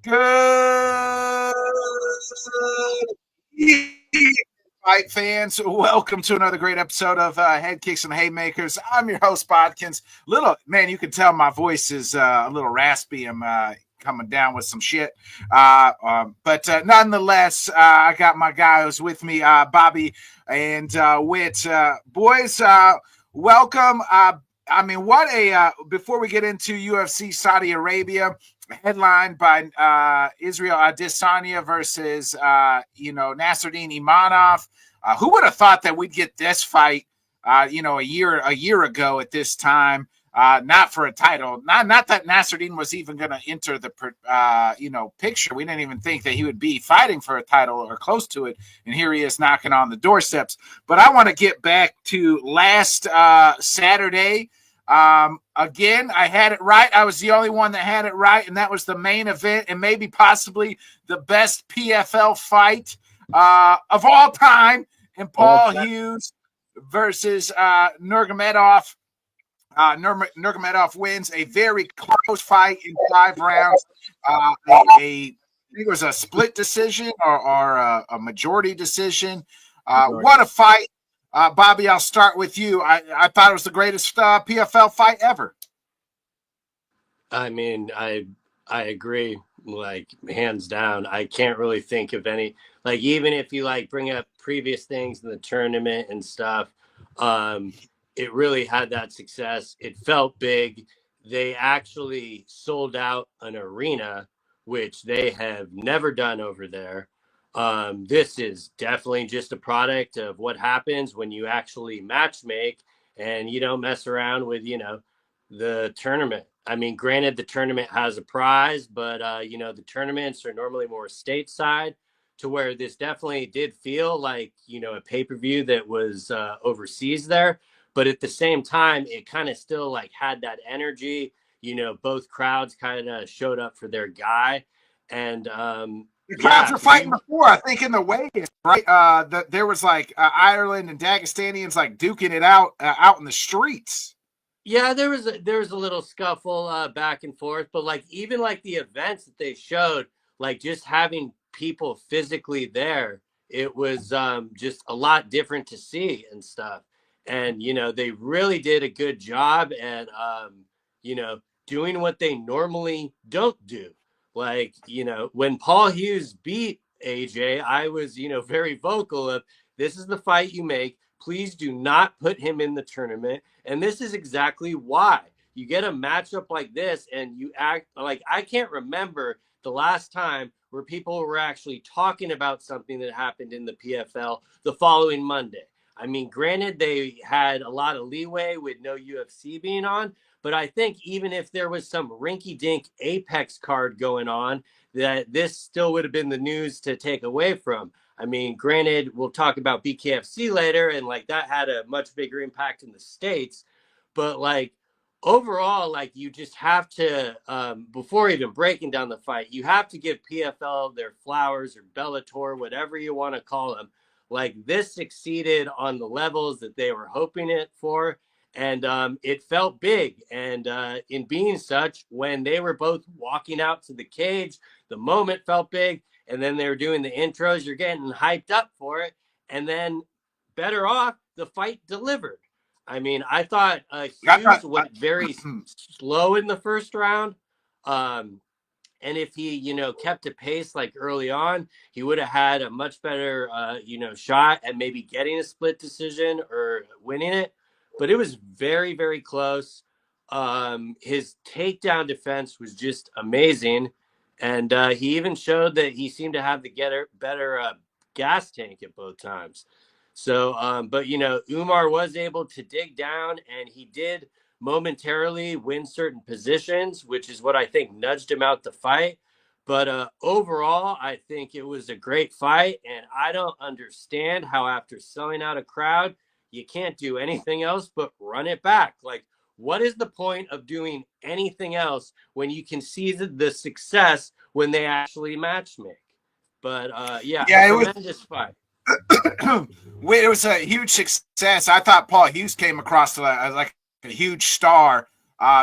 Good evening, fight fans. Welcome to another great episode of Headkicks and Haymakers. I'm your host, Bodkins. Little man, you can tell my voice is a little raspy. I'm coming down with some shit, but nonetheless, I got my guy who's with me, Bobby and Wit. Boys, welcome. What a before we get into UFC Saudi Arabia, headlined by Israel Adesanya versus Nasruddin Imavov. Who would have thought that we'd get this fight? A year ago at this time, not for a title. Not that Nasruddin was even going to enter the picture. We didn't even think that he would be fighting for a title or close to it, and here he is knocking on the doorsteps. But I want to get back to last Saturday. Again, I had it right. I was the only one that had it right, and that was the main event and maybe possibly the best PFL fight of all time. And Paul Hughes versus Nurmagomedov. Nurmagomedov wins a very close fight in 5 rounds. I think it was a split decision or a majority decision. What a fight. Bobby, I'll start with you. I thought it was the greatest PFL fight ever. I mean, I agree, like hands down. I can't really think of any, like, even if you like bring up previous things in the tournament and stuff, it really had that success. It felt big. They actually sold out an arena, which they have never done over there. This is definitely just a product of what happens when you actually match make and you don't mess around with, the tournament. I mean, granted, the tournament has a prize, but the tournaments are normally more stateside, to where this definitely did feel like a pay-per-view that was overseas there. But at the same time, it kind of still like had that energy. Both crowds kind of showed up for their guy, and the crowds were fighting before, I think, in the weigh-in, right? There was like Ireland and Dagestanians like duking it out in the streets. Yeah, there was a little scuffle back and forth, but like even like the events that they showed, like just having people physically there, it was just a lot different to see and stuff. And they really did a good job at you know doing what they normally don't do. Like when Paul Hughes beat AJ, I was very vocal of, this is the fight you make. Please do not put him in the tournament. And this is exactly why. You get a matchup like this and you act like, I can't remember the last time where people were actually talking about something that happened in the PFL the following Monday. I mean, granted, they had a lot of leeway with no UFC being on, but I think even if there was some rinky-dink Apex card going on, that this still would have been the news to take away from. I mean, granted, we'll talk about BKFC later, and like that had a much bigger impact in the States. But like overall, like you just have to, before even breaking down the fight, you have to give PFL their flowers, or Bellator, whatever you want to call them. Like this succeeded on the levels that they were hoping it for. And it felt big. And in being such, when they were both walking out to the cage, the moment felt big. And then they were doing the intros, you're getting hyped up for it. And then better off, the fight delivered. I mean, I thought Hughes went very slow in the first round. And if he, kept a pace like early on, he would have had a much better, shot at maybe getting a split decision or winning it. But it was very, very close. His takedown defense was just amazing. And he even showed that he seemed to have the better gas tank at both times. So, but, Umar was able to dig down, and he did momentarily win certain positions, which is what I think nudged him out the fight. But overall, I think it was a great fight, and I don't understand how after selling out a crowd, you can't do anything else but run it back. Like, what is the point of doing anything else when you can see the success when they actually match make? But tremendous fight. It was a huge success. I thought Paul Hughes came across like a huge star.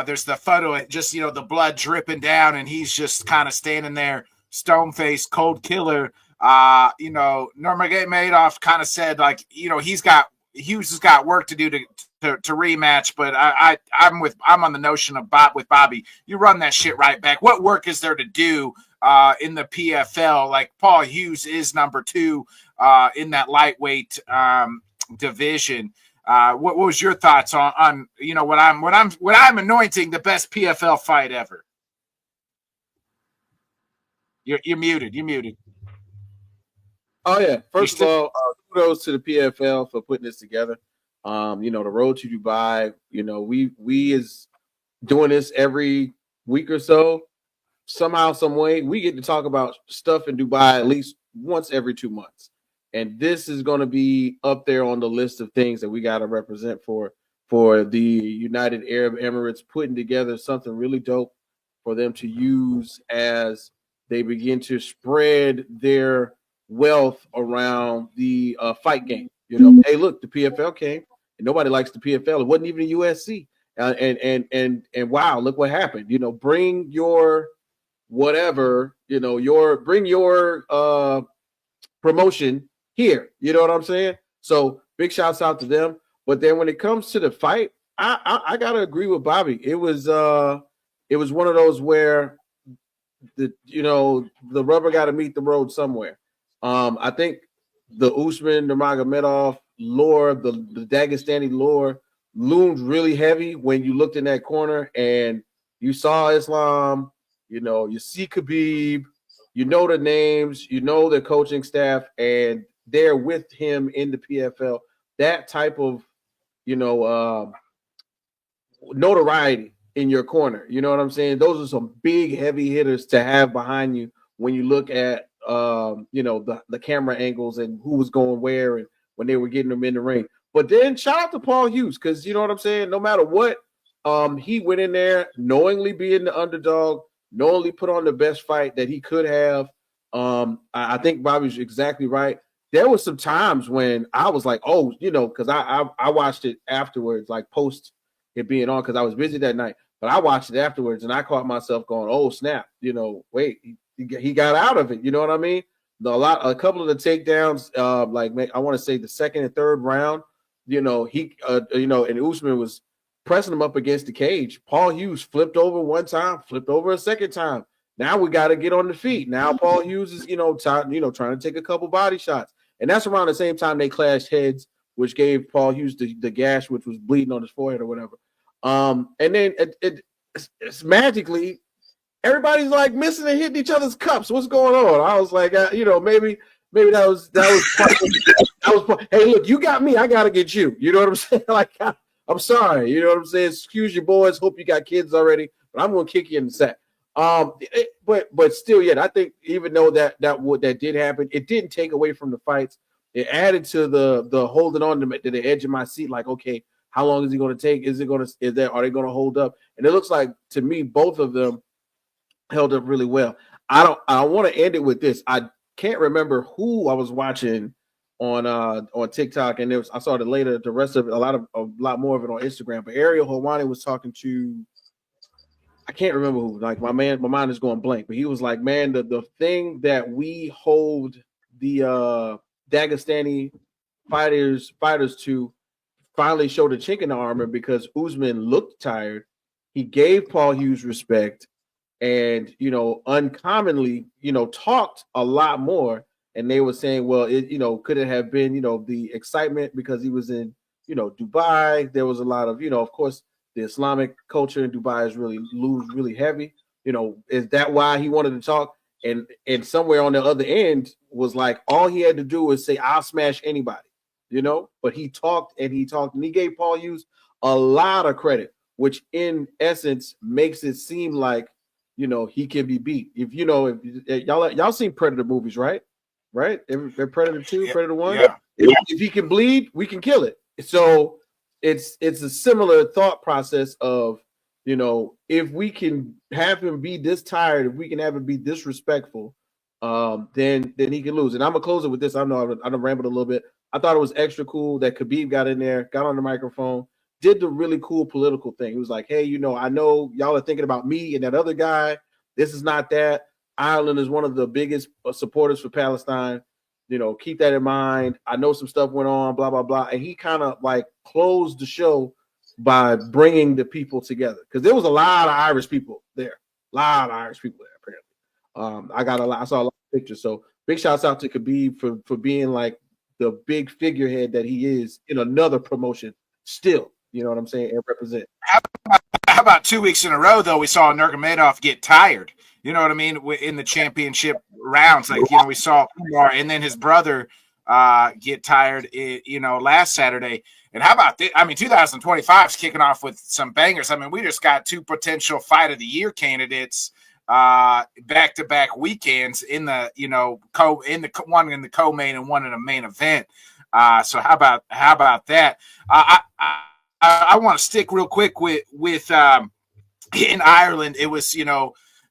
There's the photo, just the blood dripping down, and he's just kind of standing there, stone faced, cold killer. Nurmagomedov kind of said like, Hughes has got work to do to rematch, but I'm on the notion of with Bobby. You run that shit right back. What work is there to do in the PFL? Like Paul Hughes is number 2 in that lightweight division. What was your thoughts on what I'm anointing the best PFL fight ever? You're muted. You're muted. Oh yeah. First of all, kudos to the PFL for putting this together. The road to Dubai. We is doing this every week or so. Somehow, some way, we get to talk about stuff in Dubai at least once every 2 months. And this is going to be up there on the list of things that we got to represent for the United Arab Emirates, putting together something really dope for them to use as they begin to spread their wealth around the fight game. Hey, look, the PFL came, and nobody likes the PFL. It wasn't even the USC. And wow, look what happened. Bring your whatever, bring your promotion here. You know what I'm saying? So big shouts out to them. But then when it comes to the fight, I gotta agree with Bobby. It was one of those where the rubber got to meet the road somewhere. I think the Usman Nurmagomedov lore, the Dagestani lore, loomed really heavy when you looked in that corner and you saw Islam. You see Khabib. The names, the coaching staff, and they're with him in the PFL. That type of, notoriety in your corner. You know what I'm saying? Those are some big, heavy hitters to have behind you when you look at, the camera angles and who was going where and when they were getting them in the ring. But then shout out to Paul Hughes, because you know what I'm saying? No matter what, he went in there knowingly being the underdog, knowingly put on the best fight that he could have. I think Bobby's exactly right. There was some times when I was like, oh, because I watched it afterwards, like post it being on, because I was busy that night. But I watched it afterwards, and I caught myself going, oh, snap. Wait, he got out of it. You know what I mean? A couple of the takedowns, I want to say the second and third round, and Usman was pressing him up against the cage. Paul Hughes flipped over one time, flipped over a second time. Now we got to get on the feet. Now Paul Hughes is, trying to take a couple body shots. And that's around the same time they clashed heads, which gave Paul Hughes the gash, which was bleeding on his forehead or whatever. And then it's magically everybody's like missing and hitting each other's cups. What's going on? I was like, maybe that was hey, look, you got me, I gotta get you. You know what I'm saying? Like, I'm sorry. You know what I'm saying? Excuse your boys. Hope you got kids already, but I'm gonna kick you in the sack. But still, yeah, I think even though that did happen, it didn't take away from the fights. It added to the holding on to the edge of my seat. Like, okay, how long is he going to take? Are they going to hold up? And it looks like, to me, both of them held up really well. I want to end it with this. I can't remember who I was watching on TikTok, and I saw it later. The rest of it, a lot more of it on Instagram. But Ariel Helwani was talking to, I can't remember who. Like, my mind is going blank. But he was like, man, the thing that we hold the Dagestani fighters to finally showed a chink in the armor, because Usman looked tired. He gave Paul Hughes respect, and uncommonly, talked a lot more. And they were saying, well, could it have been, the excitement because he was in, Dubai? There was a lot of, of course, the Islamic culture in Dubai is really heavy. Is that why he wanted to talk? And somewhere on the other end was like, all he had to do was say, I'll smash anybody. But he talked and he gave Paul Hughes a lot of credit, which in essence makes it seem like, he can be beat. If y'all seen Predator movies, right? Predator 2, Predator 1. Yeah. If he can bleed, we can kill it. So it's a similar thought process of, if we can have him be this tired, if we can have him be disrespectful, then he can lose. And I'm gonna close it with this. I know I rambled a little bit. I thought it was extra cool that Khabib got in there, got on the microphone, did the really cool political thing. He was like, hey, I know y'all are thinking about me and that other guy. This is not that. Ireland is one of the biggest supporters for Palestine. Keep that in mind. I know some stuff went on, blah, blah, blah. And he kind of like closed the show by bringing the people together, because there was a lot of Irish people there. A lot of Irish people there, apparently. I saw a lot of pictures. So big shouts out to Khabib for being like the big figurehead that he is in another promotion still. You know what I'm saying? And represent. How about 2 weeks in a row, though, we saw Nurmagomedov get tired? You know what I mean? In the championship rounds, like, we saw Umar and then his brother get tired, last Saturday. And how about this? I mean, 2025 is kicking off with some bangers. I mean, we just got 2 potential fight of the year candidates back-to-back weekends in the, one in the co-main and one in the main event. So how about that? I want to stick real quick with in Ireland. It was,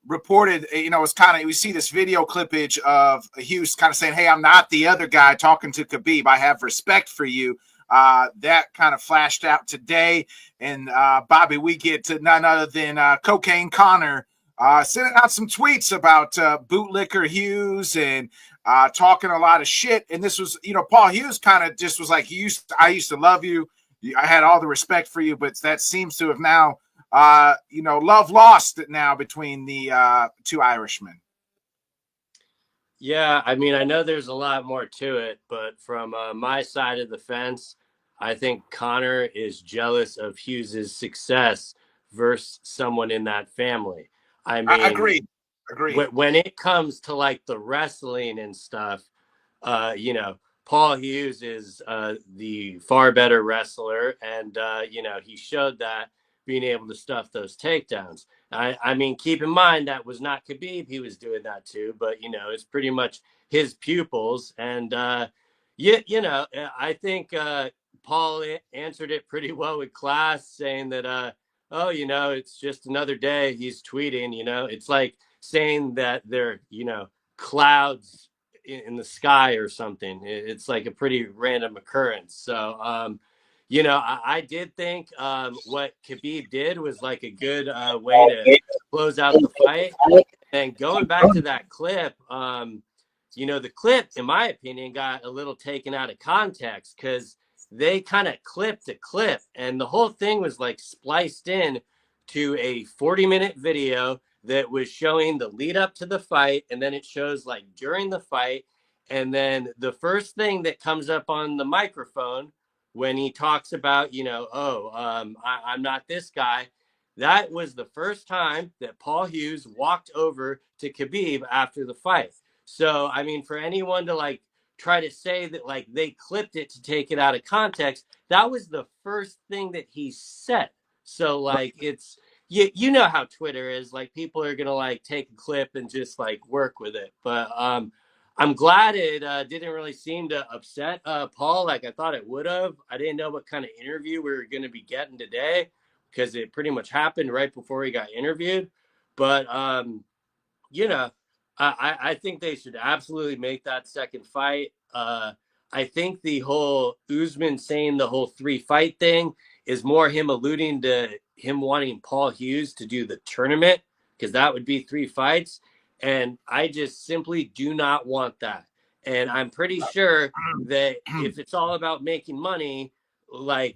reported, it's kind of, we see this video clippage of Hughes kind of saying, hey, I'm not the other guy, talking to Khabib. I have respect for you. That kind of flashed out today. And Bobby, we get to none other than Cocaine Connor sending out some tweets about bootlicker Hughes and talking a lot of shit. And this was, Paul Hughes kind of just was like, I used to love you. I had all the respect for you, but that seems to have now, love lost now between the 2 Irishmen. Yeah, I mean, I know there's a lot more to it, but from my side of the fence, I think Connor is jealous of Hughes's success versus someone in that family. I mean, I agree. When it comes to like the wrestling and stuff, Paul Hughes is the far better wrestler, and he showed that, being able to stuff those takedowns. I mean, keep in mind that was not Khabib; he was doing that too. But it's pretty much his pupils, and I think Paul answered it pretty well with class, saying that it's just another day. He's tweeting, it's like saying that they're clouds in the sky or something. It's like a pretty random occurrence. So I did think what Khabib did was like a good way to close out the fight. And going back to that clip, the clip, in my opinion, got a little taken out of context, because they kind of clipped a clip, and the whole thing was like spliced in to a 40-minute video that was showing the lead up to the fight, and then it shows like during the fight, and then the first thing that comes up on the microphone when he talks about, I'm not this guy. That was the first time that Paul Hughes walked over to Khabib after the fight. So, I mean, for anyone to like try to say that like they clipped it to take it out of context, that was the first thing that he said. So like it's, you know how Twitter is, like people are going to like take a clip and just like work with it. But I'm glad it didn't really seem to upset Paul like I thought it would have. I didn't know what kind of interview we were going to be getting today, because it pretty much happened right before he got interviewed. But, I think they should absolutely make that second fight. I think the whole Usman saying the whole 3-fight thing is more him alluding to him wanting Paul Hughes to do the tournament, because that would be 3 fights. And I just simply do not want that. And I'm pretty sure that if it's all about making money, like,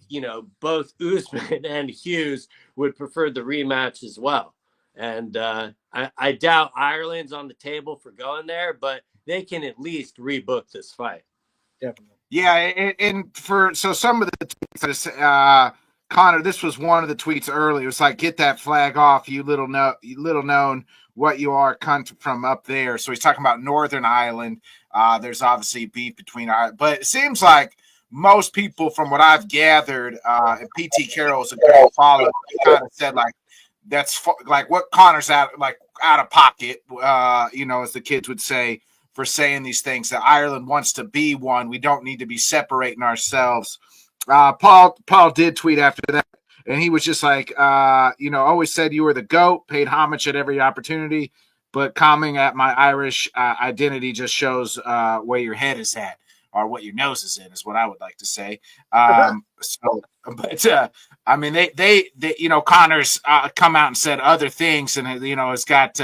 both Usman and Hughes would prefer the rematch as well. And I doubt Ireland's on the table for going there, but they can at least rebook this fight. Definitely. Yeah, and so some of the tweets, Connor, this was one of the tweets earlier. It was like, get that flag off, you little known what you are, cunt, from up there. So he's talking about Northern Ireland. There's obviously beef between Ireland, but it seems like most people, from what I've gathered, PT Carroll is a good follow. He kind of said like, that's like what Connor's out of pocket, as the kids would say, for saying these things, that Ireland wants to be one. We don't need to be separating ourselves. Paul did tweet after that, and he was just like, always said you were the GOAT, paid homage at every opportunity, but commenting at my Irish identity just shows where your head is at. or what your nose is in, is what I would like to say. So, but I mean, they Connor's come out and said other things, and it's got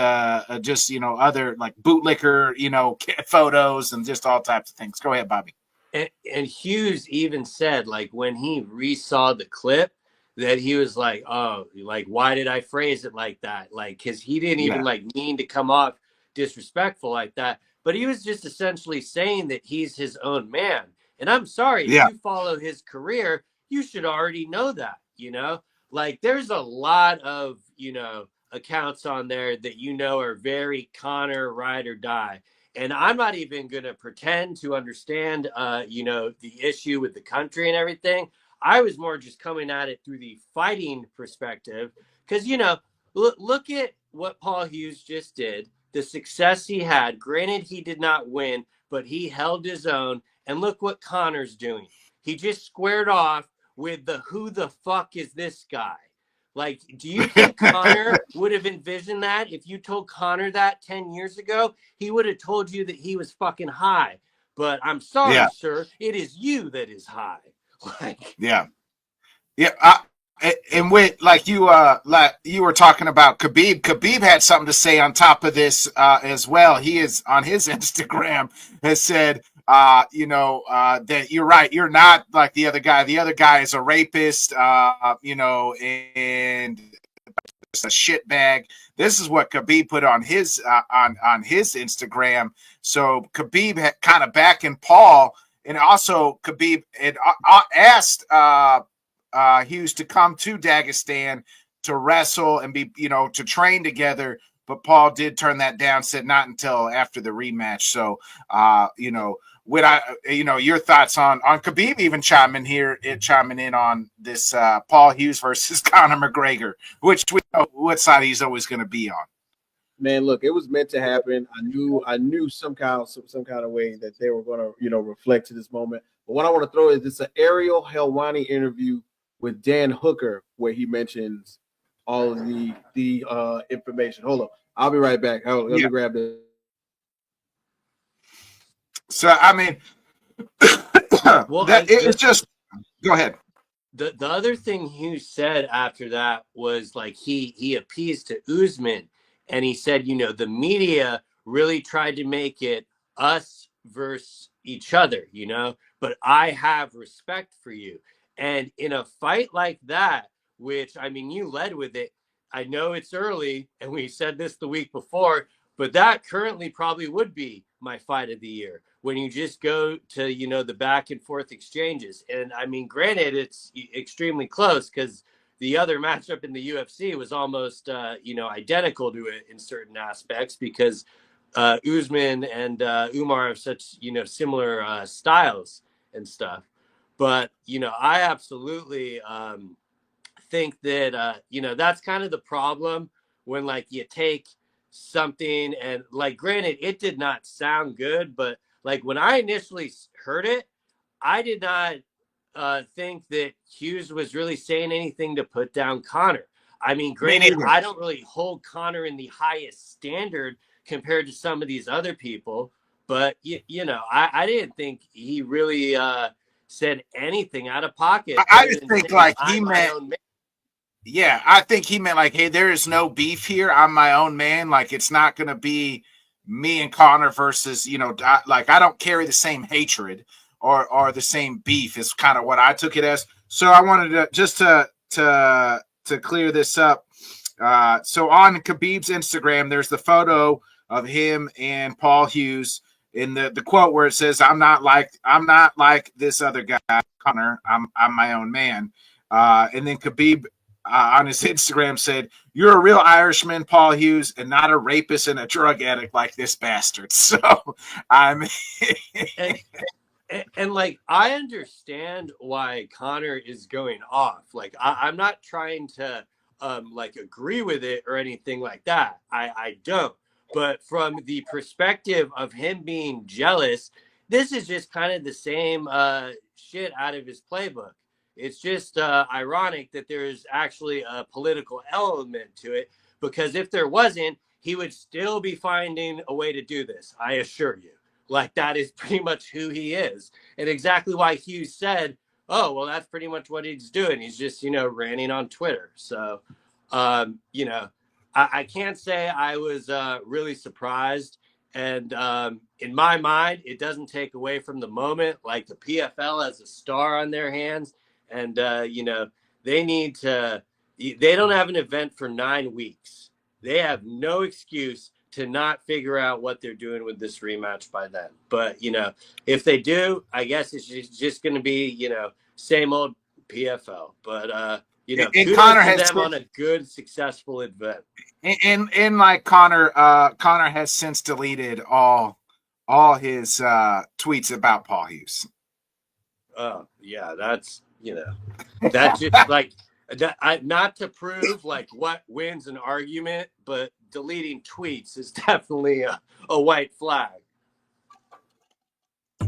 just other like bootlicker photos and just all types of things. Go ahead, Bobby. And Hughes even said, like, when he resaw the clip, that he was like, oh, like, why did I phrase it like that? Like, because he didn't even like mean to come off disrespectful like that. But he was just essentially saying that he's his own man. And I'm sorry, if you follow his career, you should already know that, like there's a lot of, accounts on there that, are very Connor ride or die. And I'm not even going to pretend to understand, the issue with the country and everything. I was more just coming at it through the fighting perspective because, look at what Paul Hughes just did, the success he had. Granted, he did not win, but he held his own. And look what Connor's doing. He just squared off with the who the fuck is this guy? Like, do you think Connor would have envisioned that? If you told Connor that 10 years ago, he would have told you that he was fucking high. But I'm sorry, sir, it is you that is high. Like, and with like you were talking about Khabib had something to say on top of this as well. He is on his Instagram has said that you're right, you're not like the other guy. The other guy is a rapist, and a shit bag. This is what Khabib put on his on his Instagram. So Khabib had kind of backing Paul, and also Khabib had asked Hughes to come to Dagestan to wrestle and be, to train together. But Paul did turn that down, said not until after the rematch. So, your thoughts on Khabib even chiming in on this Paul Hughes versus Conor McGregor, which we know what side he's always going to be on. Man, look, it was meant to happen. I knew some kind of way that they were going to, reflect to this moment. But what I want to throw is this Ariel Helwani interview with Dan Hooker, where he mentions all of the information. Hold on, I'll be right back. Let me grab this. So I mean, it's just go ahead. The other thing Hughes said after that was like he appeased to Usman, and he said, the media really tried to make it us versus each other, but I have respect for you. And in a fight like that, which, I mean, you led with it, I know it's early, and we said this the week before, but that currently probably would be my fight of the year when you just go to, the back and forth exchanges. And I mean, granted, it's extremely close because the other matchup in the UFC was almost, identical to it in certain aspects because Usman and Umar have such, similar styles and stuff. But, I absolutely think that, that's kind of the problem when, like, you take something and, like, granted, it did not sound good, but, like, when I initially heard it, I did not think that Hughes was really saying anything to put down Connor. I mean, granted, I don't really hold Connor in the highest standard compared to some of these other people, but, I didn't think he really said anything out of pocket. I just think like he meant, I think he meant like, hey, there is no beef here. I'm my own man. Like, it's not going to be me and Connor versus, like, I don't carry the same hatred or the same beef is kind of what I took it as. So I wanted to just to clear this up. So on Khabib's Instagram, there's the photo of him and Paul Hughes in the quote where it says, I'm not like this other guy, Connor. I'm my own man. And then Khabib on his Instagram said, you're a real Irishman, Paul Hughes, and not a rapist and a drug addict like this bastard. So I'm and like, I understand why Connor is going off. Like, I'm not trying to like agree with it or anything like that. I don't. But from the perspective of him being jealous, this is just kind of the same shit out of his playbook. It's just ironic that there's actually a political element to it, because if there wasn't, he would still be finding a way to do this, I assure you. Like, that is pretty much who he is. And exactly why Hughes said, oh, well, that's pretty much what he's doing. He's just, ranting on Twitter. So, I can't say I was really surprised. And in my mind, it doesn't take away from the moment. Like, the PFL has a star on their hands. And, they need to, they don't have an event for 9 weeks. They have no excuse to not figure out what they're doing with this rematch by then. But, if they do, I guess it's just going to be, same old PFL. But, and kudos Connor to has them on a good, successful event. And like Connor has since deleted all his tweets about Paul Hughes. Oh, yeah, that's, that's just like, not to prove like what wins an argument, but deleting tweets is definitely a white flag.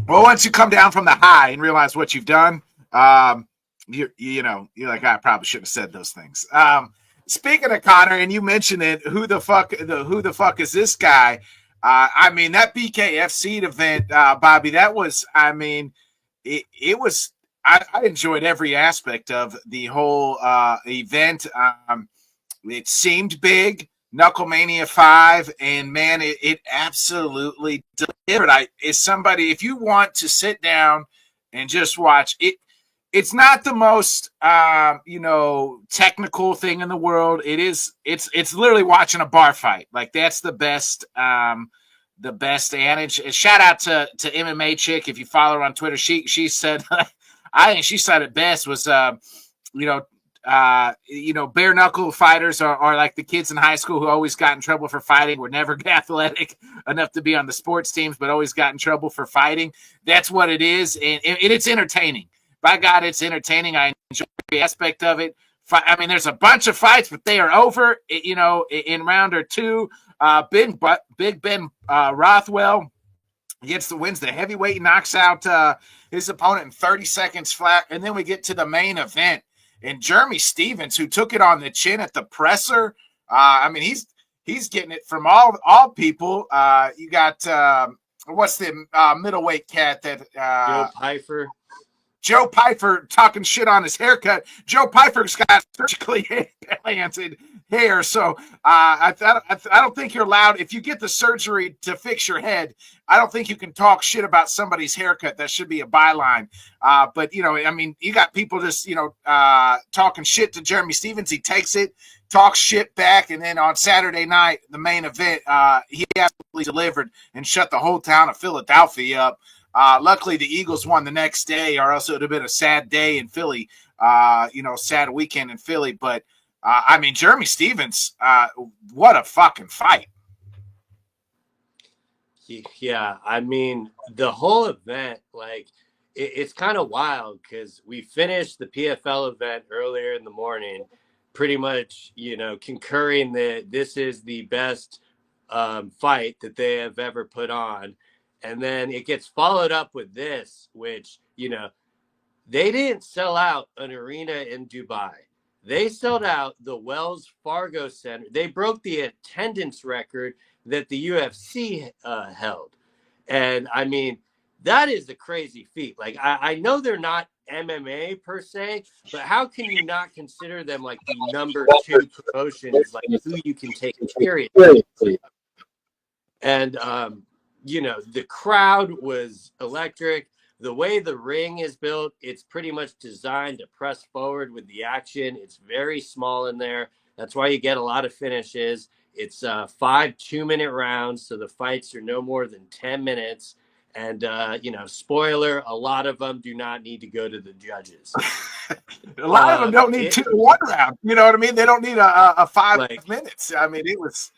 Well, once you come down from the high and realize what you've done, you're like, I probably shouldn't have said those things. Speaking of Connor, and you mentioned it, who the fuck is this guy? I mean, that BKFC event, Bobby, that was, I mean, it was, I enjoyed every aspect of the whole event. It seemed big, Knucklemania 5, and man, it absolutely delivered. If you want to sit down and just watch it, it's not the most technical thing in the world. It's literally watching a bar fight. Like, that's the best adage. Shout out to MMA Chick, if you follow her on Twitter. She said I think she said it best was bare knuckle fighters are like the kids in high school who always got in trouble for fighting, were never athletic enough to be on the sports teams, but always got in trouble for fighting. That's what it is, and it's entertaining. By God, it's entertaining. I enjoy every aspect of it. I mean, there's a bunch of fights, but they are over, in round or two. Big Ben Rothwell wins the heavyweight, knocks out his opponent in 30 seconds flat. And then we get to the main event. And Jeremy Stevens, who took it on the chin at the presser, I mean, he's getting it from all people. You got, what's the middleweight cat that Joe Pyfer talking shit on his haircut. Joe Pyfer's got surgically implanted hair, so I don't think you're allowed. If you get the surgery to fix your head, I don't think you can talk shit about somebody's haircut. That should be a byline. But I mean, you got people just talking shit to Jeremy Stevens. He takes it, talks shit back, and then on Saturday night, the main event, he absolutely delivered and shut the whole town of Philadelphia up. Luckily, the Eagles won the next day, or else it would have been a sad day in Philly, sad weekend in Philly. But, I mean, Jeremy Stevens, what a fucking fight. Yeah, I mean, the whole event, like, it's kind of wild because we finished the PFL event earlier in the morning, pretty much, concurring that this is the best fight that they have ever put on. And then it gets followed up with this, which, they didn't sell out an arena in Dubai. They sold out the Wells Fargo Center. They broke the attendance record that the UFC held. And, I mean, that is a crazy feat. Like, I know they're not MMA per se, but how can you not consider them, like, the number 2 promotion is, like, who you can take seriously? And, the crowd was electric. The way the ring is built, it's pretty much designed to press forward with the action. It's very small in there. That's why you get a lot of finishes. It's 5 2-minute rounds, so the fights are no more than 10 minutes. And, spoiler, a lot of them do not need to go to the judges. A lot of them don't need 2 to 1 round. You know what I mean? They don't need a 5 minutes. I mean, it was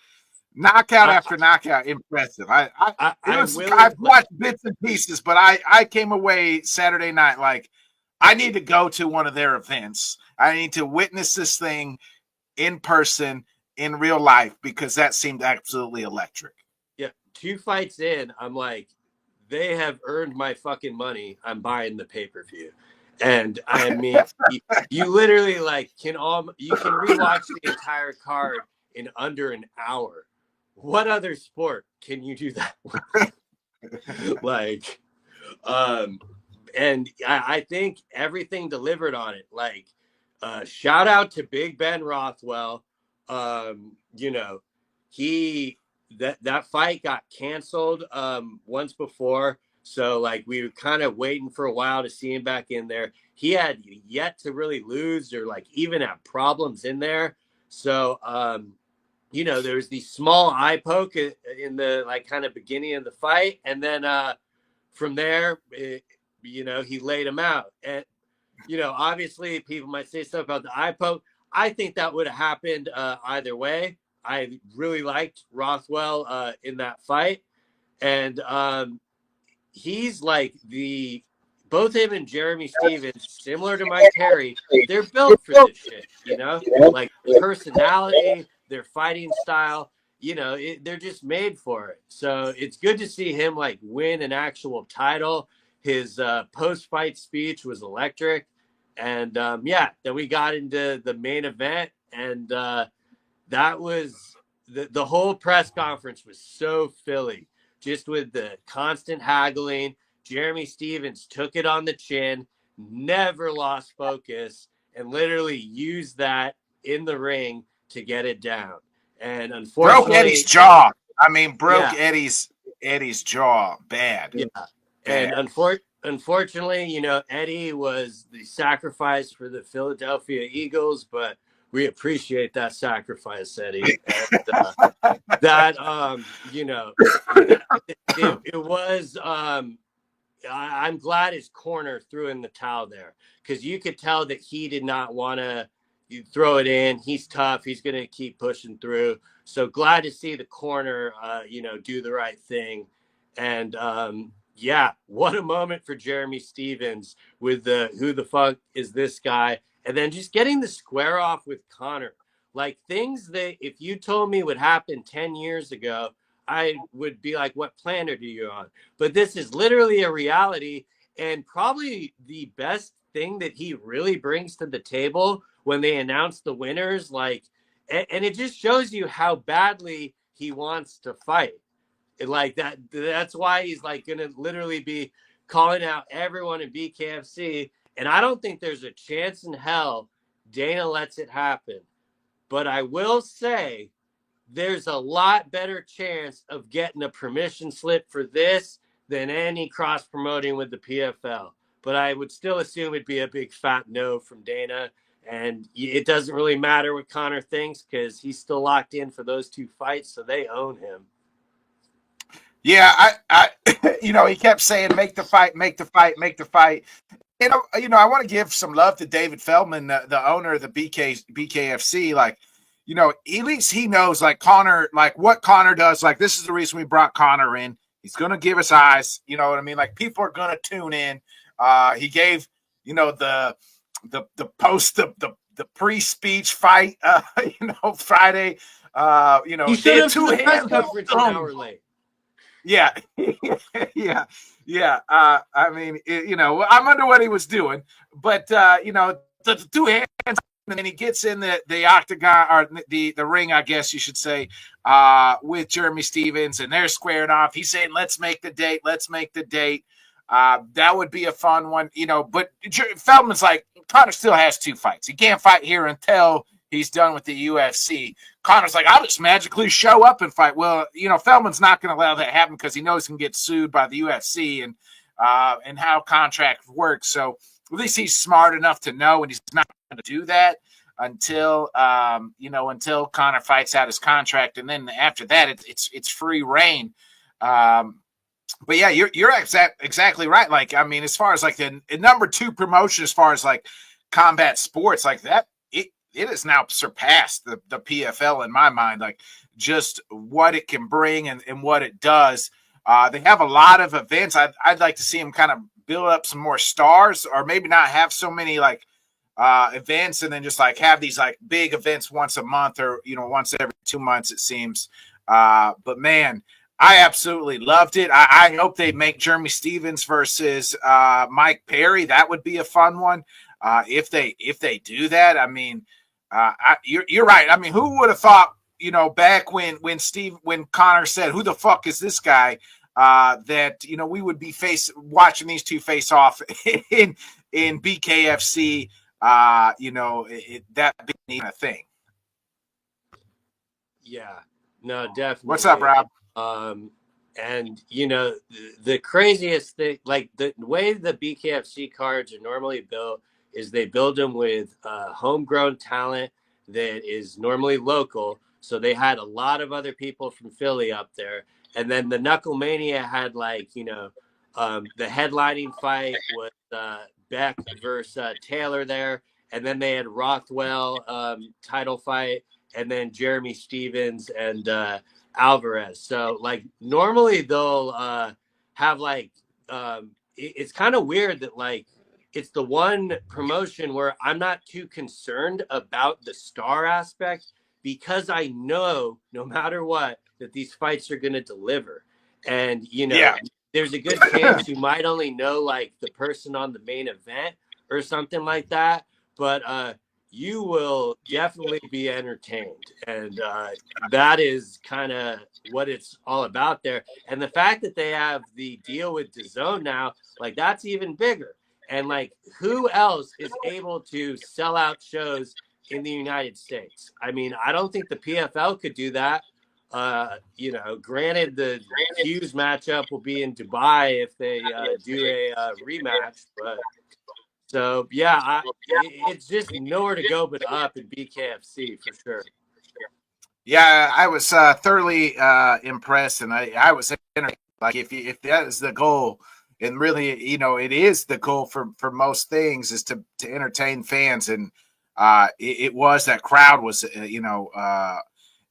knockout after knockout, impressive. I've watched bits and pieces, but I came away Saturday night like, I need to go to one of their events. I need to witness this thing in person, in real life, because that seemed absolutely electric. Yeah, 2 fights in, I'm like, they have earned my fucking money. I'm buying the pay-per-view. And I mean, you literally you can rewatch the entire card in under an hour. What other sport can you do that with? Like, and I think everything delivered on it. Like, shout out to Big Ben Rothwell. You know, that fight got canceled once before. So like we were kind of waiting for a while to see him back in there. He had yet to really lose or like even have problems in there. So you know, there was the small eye poke in the like kind of beginning of the fight, and then from there, you know, he laid him out. And you know, obviously, people might say stuff about the eye poke. I think that would have happened either way. I really liked Rothwell in that fight, and he's like both him and Jeremy Stevens, similar to Mike Perry, they're built for this shit, you know, like personality, their fighting style, you know, they're just made for it. So it's good to see him like win an actual title. His post-fight speech was electric. And yeah, then we got into the main event, and that was the whole press conference was so Philly, just with the constant haggling. Jeremy Stevens took it on the chin, never lost focus, and literally used that in the ring to get it down. And unfortunately, broke Eddie's jaw. I mean, broke yeah. Eddie's jaw bad. Yeah. Bad. And unfortunately, you know, Eddie was the sacrifice for the Philadelphia Eagles, but we appreciate that sacrifice, Eddie. And that, you know, it was, I'm glad his corner threw in the towel there, because you could tell that he did not want to throw it in. He's tough. He's going to keep pushing through. So glad to see the corner, you know, do the right thing. And yeah, what a moment for Jeremy Stevens with the who the fuck is this guy? And then just getting the square off with Connor. Like things that if you told me would happen 10 years ago, I would be like, what planet are you on? But this is literally a reality, and probably the best thing that he really brings to the table when they announce the winners. Like, and it just shows you how badly he wants to fight. Like that's why he's like going to literally be calling out everyone in BKFC. And I don't think there's a chance in hell Dana lets it happen. But I will say there's a lot better chance of getting a permission slip for this than any cross promoting with the PFL. But I would still assume it'd be a big fat no from Dana. And it doesn't really matter what Connor thinks, because he's still locked in for those two fights. So they own him. Yeah, I you know, he kept saying, make the fight, make the fight, make the fight. And, you know, I want to give some love to David Feldman, the owner of the BKFC. Like, you know, at least he knows, like, Connor, like, what Connor does. Like, this is the reason we brought Connor in. He's going to give us eyes. You know what I mean? Like, people are going to tune in. He gave, you know, the post, the pre-speech fight, you know, Friday. You know, he should have done the press conference an hour late. Yeah, yeah. I mean, you know, I wonder what he was doing, but you know, the two hands, and then he gets in the octagon or the ring, I guess you should say, with Jeremy Stevens, and they're squaring off. He's saying, "Let's make the date. Let's make the date." That would be a fun one, you know. But Feldman's like, Connor still has two fights. He can't fight here until he's done with the UFC. Connor's like, I'll just magically show up and fight. Well, you know, Feldman's not going to allow that happen, because he knows he can get sued by the UFC and how contracts work. So at least he's smart enough to know, and he's not going to do that until you know, until Connor fights out his contract, and then after that, it's free reign. But yeah, you're exactly right. Like, I mean, as far as like the number two promotion, as far as like combat sports, like that, it has now surpassed the PFL in my mind, like just what it can bring and what it does. They have a lot of events. I'd like to see them kind of build up some more stars, or maybe not have so many like events, and then just like have these like big events once a month, or, you know, once every 2 months, it seems. But man, I absolutely loved it. I hope they make Jeremy Stevens versus Mike Perry. That would be a fun one. If they do that, I mean, you're right. I mean, who would have thought, you know, back when Connor said, "Who the fuck is this guy?" that we would be watching these two face off in BKFC. That being a thing. Yeah, no, definitely. What's up, Rob? And the craziest thing, like the way the BKFC cards are normally built, is they build them with homegrown talent that is normally local. So they had a lot of other people from Philly up there, and then the Knucklemania had the headlining fight was Beck versus Taylor there, and then they had Rothwell title fight, and then Jeremy Stevens and Alvarez. So normally they'll have it's kind of weird that it's the one promotion where I'm not too concerned about the star aspect, because I know no matter what that these fights are going to deliver. And there's a good chance you might only know the person on the main event or something like that, but you will definitely be entertained. And that is kind of what it's all about there. And the fact that they have the deal with DAZN now, that's even bigger. And who else is able to sell out shows in the United States? I mean, I don't think the PFL could do that. Granted, the Hughes matchup will be in Dubai if they do a rematch, but so yeah, it's just nowhere to go but up in BKFC for sure. Yeah, I was thoroughly impressed, and I was if that is the goal, and really, it is the goal for most things, is to entertain fans, and it was, that crowd was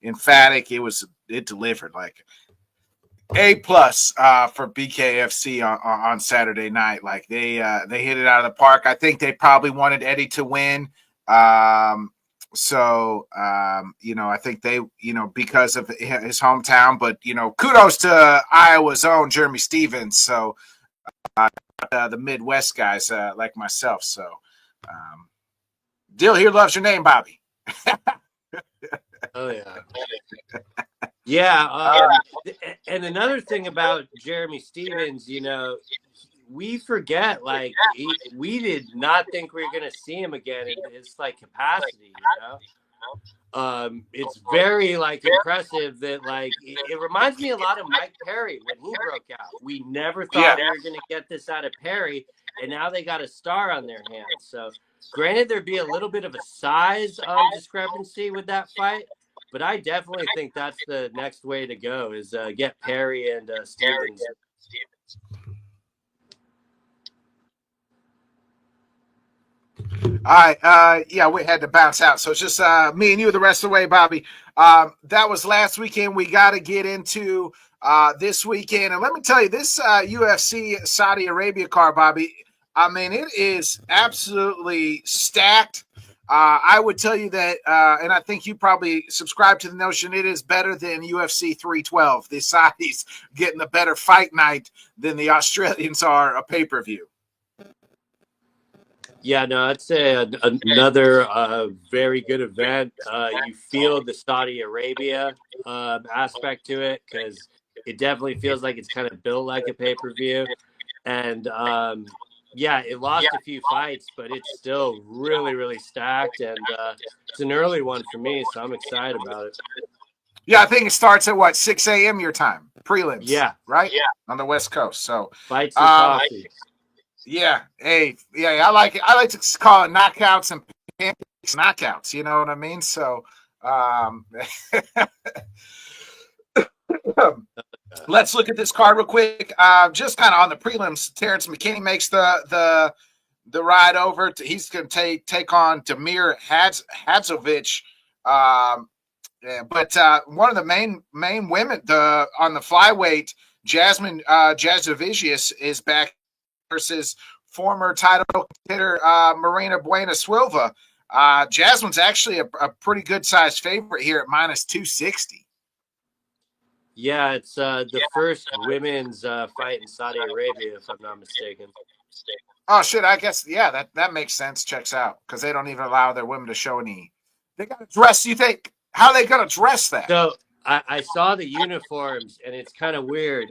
emphatic. It delivered A+ for BKFC on Saturday night. They hit it out of the park. I think they probably wanted Eddie to win. I think they, because of his hometown, but kudos to Iowa's own Jeremy Stevens. So the Midwest guys like myself. So Dill here loves your name, Bobby. Oh yeah. Yeah. And another thing about Jeremy Stevens, we forget, we did not think we were going to see him again in his capacity, It's very impressive that it reminds me a lot of Mike Perry when he broke out. We never thought we were going to get this out of Perry, and now they got a star on their hands. So granted, there'd be a little bit of a size discrepancy with that fight, but I definitely think that's the next way to go, is get Perry and Stevens. All right. We had to bounce out. So it's just me and you the rest of the way, Bobby. That was last weekend. We got to get into this weekend. And let me tell you, this UFC Saudi Arabia card, Bobby, I mean, it is absolutely stacked. I would tell you that, and I think you probably subscribe to the notion, it is better than UFC 312. The Saudis getting a better fight night than the Australians are a pay-per-view. Yeah, no, I'd say another very good event. You feel the Saudi Arabia aspect to it, because it definitely feels like it's kind of built like a pay-per-view. And it lost a few fights, but it's still really, really stacked. And it's an early one for me, so I'm excited about it. Yeah, I think it starts at 6 a.m. your time, prelims. Yeah. Right? Yeah. On the West Coast. So fights and coffee. Yeah. Hey, yeah, I like it. I like to call it knockouts and pancakes knockouts. You know what I mean? So let's look at this card real quick. Just kind of on the prelims, Terrence McKinney makes the ride over. He's going to take on Damir Hadzovic. But one of the main women on the flyweight, Jasmine Jasovicius, is back versus former title contender Marina Buena Silva. Jasmine's actually a pretty good sized favorite here at -260. Yeah, it's the first women's fight in Saudi Arabia, if I'm not mistaken. Oh shit! I guess that makes sense. Checks out, because they don't even allow their women to show any. They got to dress. You think, how are they gonna dress that? So I saw the uniforms, and it's kind of weird.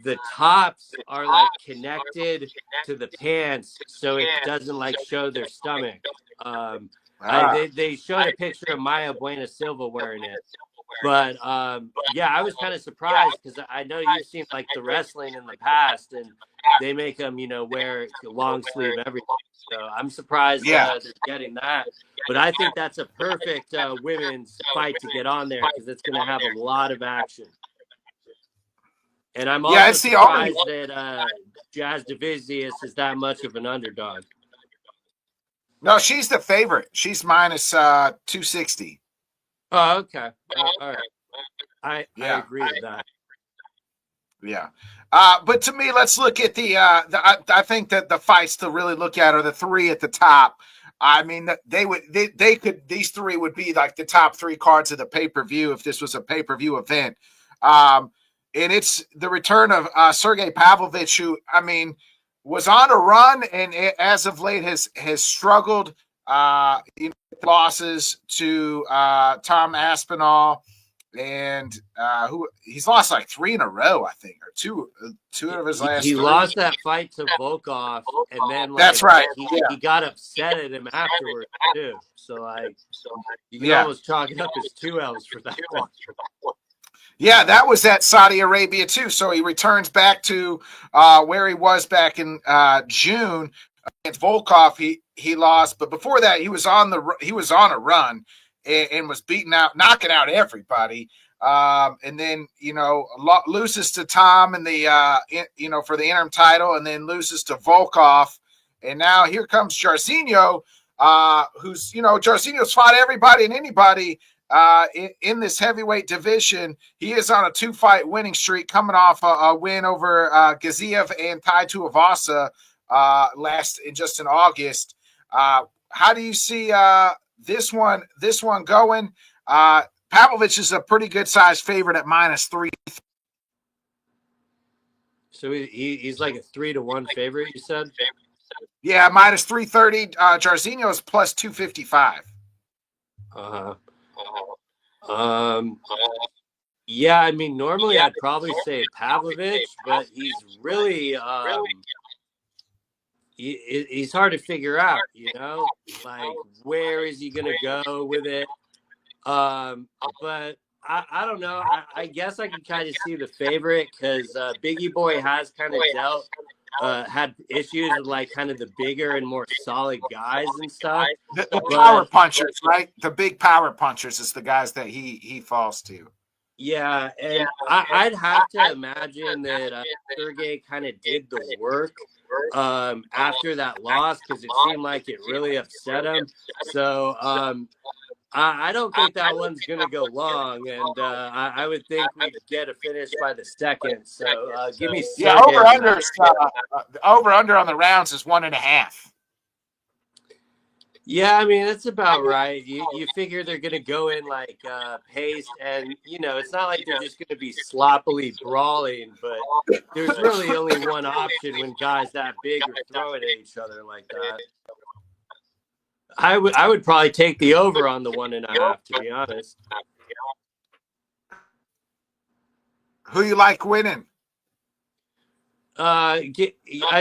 The tops are like connected to the pants, so it doesn't like show their stomach. They showed a picture of Maya Buena Silva wearing it, but yeah, I was kind of surprised because I know you've seen like the wrestling in the past, and they make them, wear long sleeve everything. So I'm surprised they're getting that. But I think that's a perfect women's fight to get on there because it's going to have a lot of action. And I'm also surprised that Jazz Divisius is that much of an underdog. No, she's the favorite. She's minus 260. Oh, okay. All right. I agree with that. Yeah. But to me, let's look at I think that the fights to really look at are the three at the top. I mean, these three would be like the top three cards of the pay-per-view if this was a pay-per-view event. And it's the return of Sergey Pavlovich, who, I mean, was on a run and as of late has struggled. Losses to Tom Aspinall, and who he's lost like 3 in a row, I think, or two of his last. He three. Lost that fight to Volkov, and then that's right. He got upset at him afterwards too. So you can almost chalk it up as 2 L's for that one. Yeah, that was at Saudi Arabia too. So he returns back to where he was back in June against Volkov. He lost, but before that he was on a run and was beating out, knocking out everybody. And then loses to Tom in the for the interim title, and then loses to Volkov, and now here comes Jairzinho, who's Jairzinho's fought everybody and anybody in this heavyweight division. He is on a 2-fight winning streak, coming off a win over Gaziev and Tai Tuivasa just in August. How do you see this one going? Pavlovich is a pretty good sized favorite at -3. So he's like a 3-1 favorite, you said? Yeah, -330. Jairzinho is plus 255. Yeah, I mean, normally I'd probably say Pavlovich, but he's really he's hard to figure out, like where is he gonna go with it? But I don't know. I guess I can kind of see the favorite because Biggie Boy has kind of had issues with like kind of the bigger and more solid guys and stuff. The power punchers, right? The big power punchers is the guys that he falls to. Yeah, and I'd have to imagine that Sergey kind of did the work after that loss because it seemed like it really upset him. So I don't think that one's going to go long, and I would think we'd get a finish by the second. So give me Sergey. Yeah, over under on the rounds is 1.5. Yeah, I mean, that's about right. You figure they're going to go in like paced, and, it's not like they're just going to be sloppily brawling, but there's really only one option when guys that big are throwing at each other like that. I would probably take the over on the 1.5, to be honest. Who you like winning? I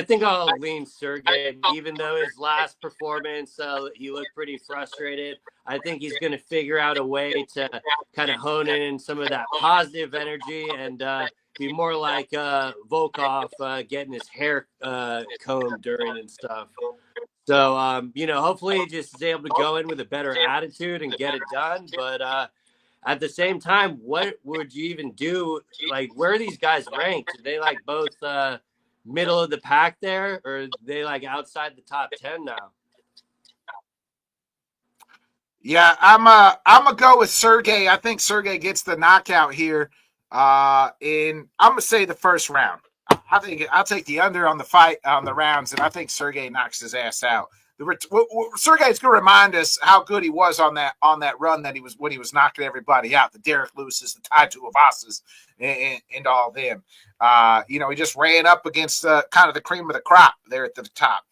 think I'll lean Sergey, even though his last performance, he looked pretty frustrated. I think he's going to figure out a way to kind of hone in some of that positive energy and be more like Volkov getting his hair combed during and stuff. So, hopefully he just is able to go in with a better attitude and get it done. But at the same time, what would you even do? Like, where are these guys ranked? Are they like both middle of the pack there, or are they like outside the top 10 now? Yeah, I'm gonna go with Sergey. I think Sergey gets the knockout here. And I'm gonna say the first round. I think I'll take the under on the fight on the rounds, and I think Sergey knocks his ass out. Sergey's going to remind us how good he was on that run that he was knocking everybody out. The Derek Lewis's, the Tai Tuivasas, and all them. He just ran up against kind of the cream of the crop there at the top.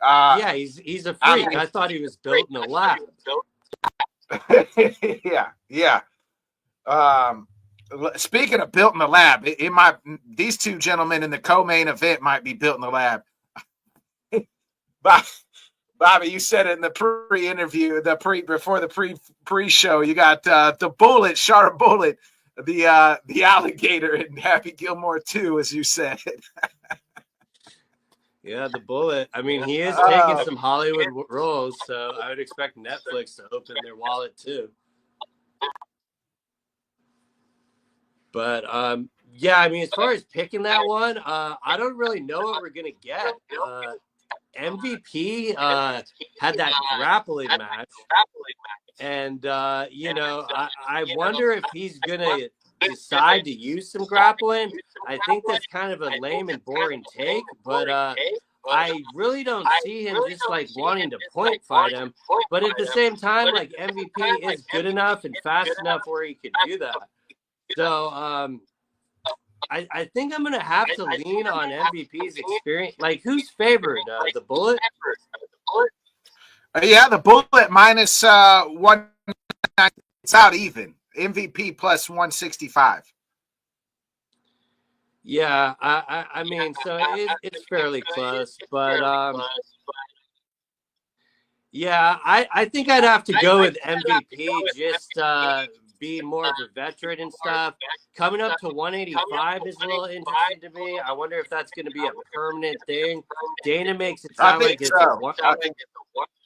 Yeah, he's a freak. I thought he was built in a lab. Yeah. Speaking of built in the lab, these two gentlemen in the co-main event might be built in the lab. Bobby, you said it in the pre-interview, before the pre-show. You got the Bullet, Sharp Bullet, the alligator, and Happy Gilmore too, as you said. Yeah, the Bullet. I mean, he is taking some Hollywood roles, so I would expect Netflix to open their wallet too. But yeah, I mean, as far as picking that one, I don't really know what we're gonna get. MVP had that grappling match, and I wonder if he's gonna decide to use some grappling. I think that's kind of a lame and boring take, but I really don't see him just like wanting to point fight him. But at the same time, like MVP is good enough and fast enough where he could do that. So I think I'm gonna have to lean on MVP's experience. Like, who's favored? The Bullet? Yeah, the Bullet minus one. It's out even. MVP plus 165. Yeah, I mean, so it's fairly close, but yeah, I think I'd have to go with MVP. Just be more of a veteran and stuff. Coming up to 185 is a little interesting to me. I wonder if that's going to be a permanent thing. Dana makes it sound like it's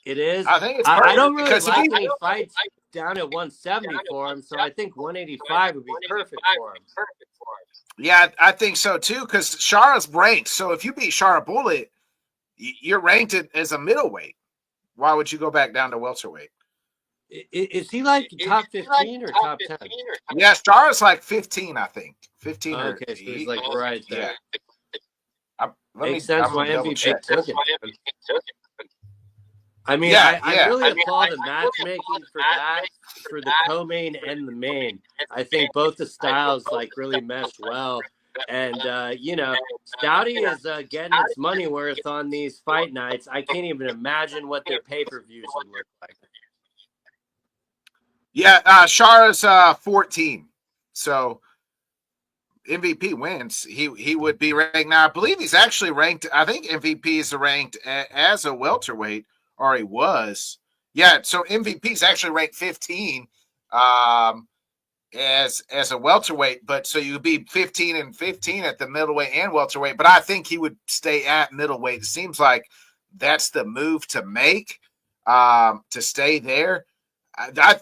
it is. I think it's I don't really like any fights down at 170 for him, so I think 185 would be perfect for him. Yeah, I think so too, because Shara's ranked. So if you beat Shara Bullet, you're ranked as a middleweight. Why would you go back down to welterweight? Is he like top 15 or top 10? Yeah, Shara's like 15, I think. 15. Okay, so he's like right there. Makes sense why MVP took it. I mean, yeah, I really applaud the matchmaking for that, for the co-main and the main. I think both the styles like really mesh well. And, Stouty is getting its money worth on these fight nights. I can't even imagine what their pay-per-views would look like. Yeah, Shara's 14. So MVP wins. He would be ranked. Now, I believe he's actually ranked. I think MVP is ranked as a welterweight, or he was. Yeah, so MVP is actually ranked 15 as a welterweight, but so you'd be 15 and 15 at the middleweight and welterweight, but I think he would stay at middleweight. It seems like that's the move to make, to stay there.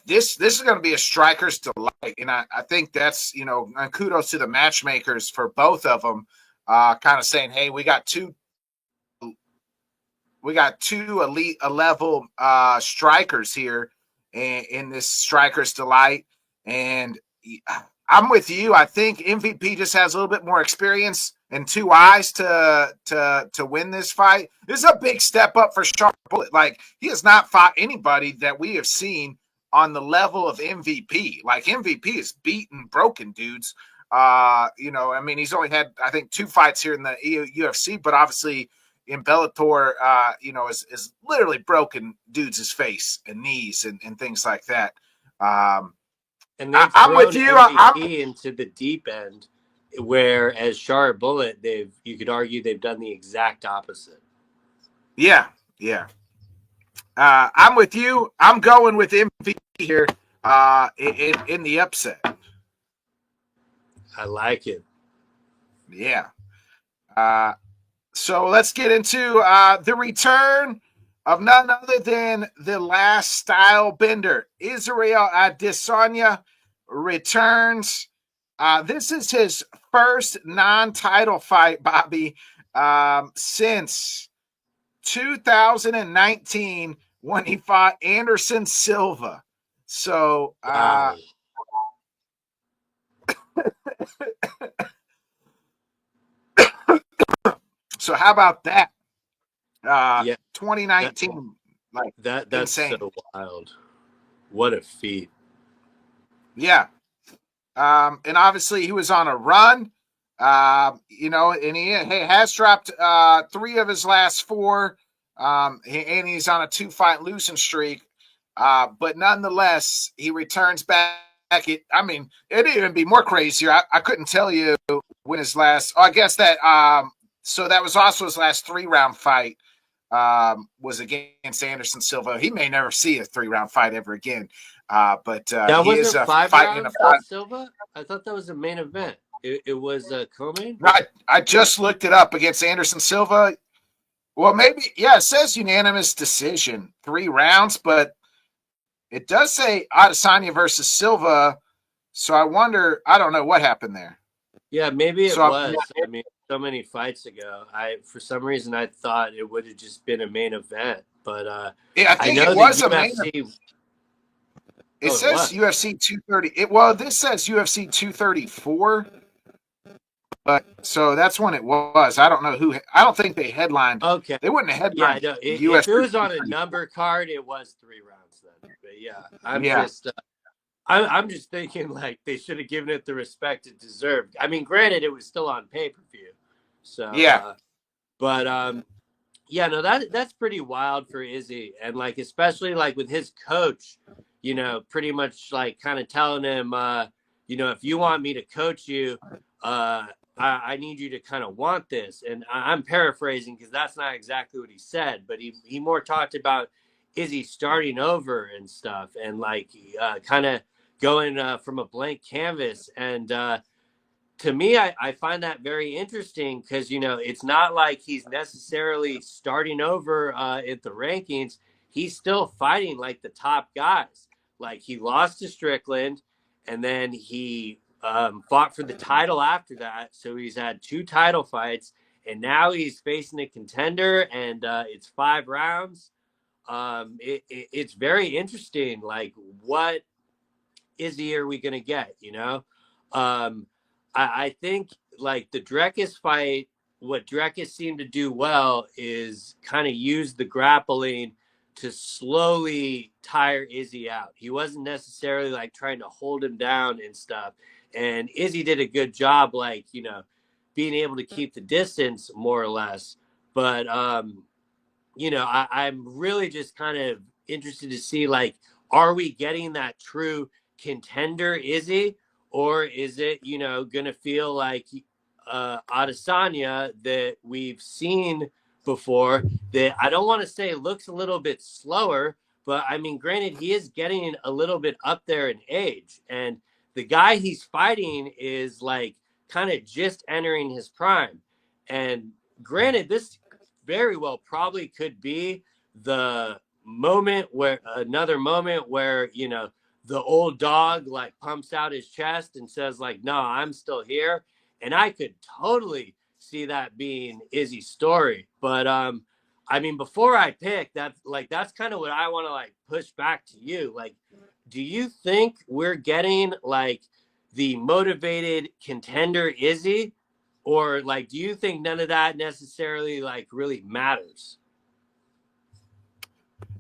This is going to be a striker's delight, and I think that's, and kudos to the matchmakers for both of them, kind of saying, hey, we got two elite level strikers here in this striker's delight. And I'm with you. I think MVP just has a little bit more experience and two eyes to win this fight. This is a big step up for Sharp Bullet. Like, he has not fought anybody that we have seen on the level of MVP. Like, MVP is beaten broken dudes. I mean, he's only had, I think, 2 fights here in the UFC, but obviously in Bellator, is literally broken dudes' face and knees and things like that. And I'm with you. MVP into the deep end, whereas Sharp Bullet, you could argue they've done the exact opposite. Yeah. I'm with you. I'm going with MVP here in the upset. I like it. Yeah. So let's get into the return of none other than the last style bender. Israel Adesanya returns. This is his first non-title fight, Bobby, since 2019 when he fought Anderson Silva. So, wow. So how about that? 2019, that's insane. So wild. What a feat. Yeah. And obviously he was on a run, and he has dropped 3 of his last 4, and he's on a 2-fight losing streak. But nonetheless, he returns back I mean, it'd even be more crazier. I couldn't tell you when his last. Oh, I guess that. So that was also his last 3-round fight. Was against Anderson Silva. He may never see a 3-round fight ever again. But That he is wasn't 5 fighting in a rounds fight. with Silva. I thought that was the main event. It was co-main. I just looked it up against Anderson Silva. Well, maybe, yeah, it says unanimous decision, 3 rounds, but it does say Adesanya versus Silva. So I wonder, I don't know what happened there. Yeah, maybe it was. I mean, so many fights ago, for some reason I thought it would have just been a main event, but yeah, I think know it was the a main UFC. event. It says UFC 230. Well, this says UFC 234. But so that's when it was. I don't know who. I don't think they headlined. Okay, they wouldn't have headlined. Yeah, no, if it was on a number card, it was 3 rounds then. But yeah, I'm just thinking like they should have given it the respect it deserved. I mean, granted, it was still on pay-per-view, so yeah. But yeah, no, that's pretty wild for Izzy, and like especially like with his coach, pretty much like kind of telling him, if you want me to coach you, I need you to kind of want this. And I'm paraphrasing because that's not exactly what he said, but he more talked about Izzy starting over and stuff, and like kind of going from a blank canvas. And to me, I find that very interesting because, it's not like he's necessarily starting over at the rankings. He's still fighting like the top guys. Like he lost to Strickland, and then he fought for the title after that. So he's had 2 title fights, and now he's facing a contender, and it's 5 rounds. It's very interesting. Like, what Izzy are we going to get, I think like the Drekus fight, what Drekus seemed to do well is kind of use the grappling to slowly tire Izzy out. He wasn't necessarily like trying to hold him down and stuff. And Izzy did a good job, like, being able to keep the distance more or less. But, I'm really just kind of interested to see, like, are we getting that true contender Izzy? Or is it, going to feel like Adesanya that we've seen before that I don't want to say looks a little bit slower, but I mean, granted, he is getting a little bit up there in age. And the guy he's fighting is like kind of just entering his prime. And granted, this very well probably could be the another moment where, the old dog like pumps out his chest and says like, no, I'm still here. And I could totally see that being Izzy's story. But I mean, before I pick that, like, that's kind of what I want to like push back to you. Like, do you think we're getting like the motivated contender Izzy, or like, do you think none of that necessarily like really matters?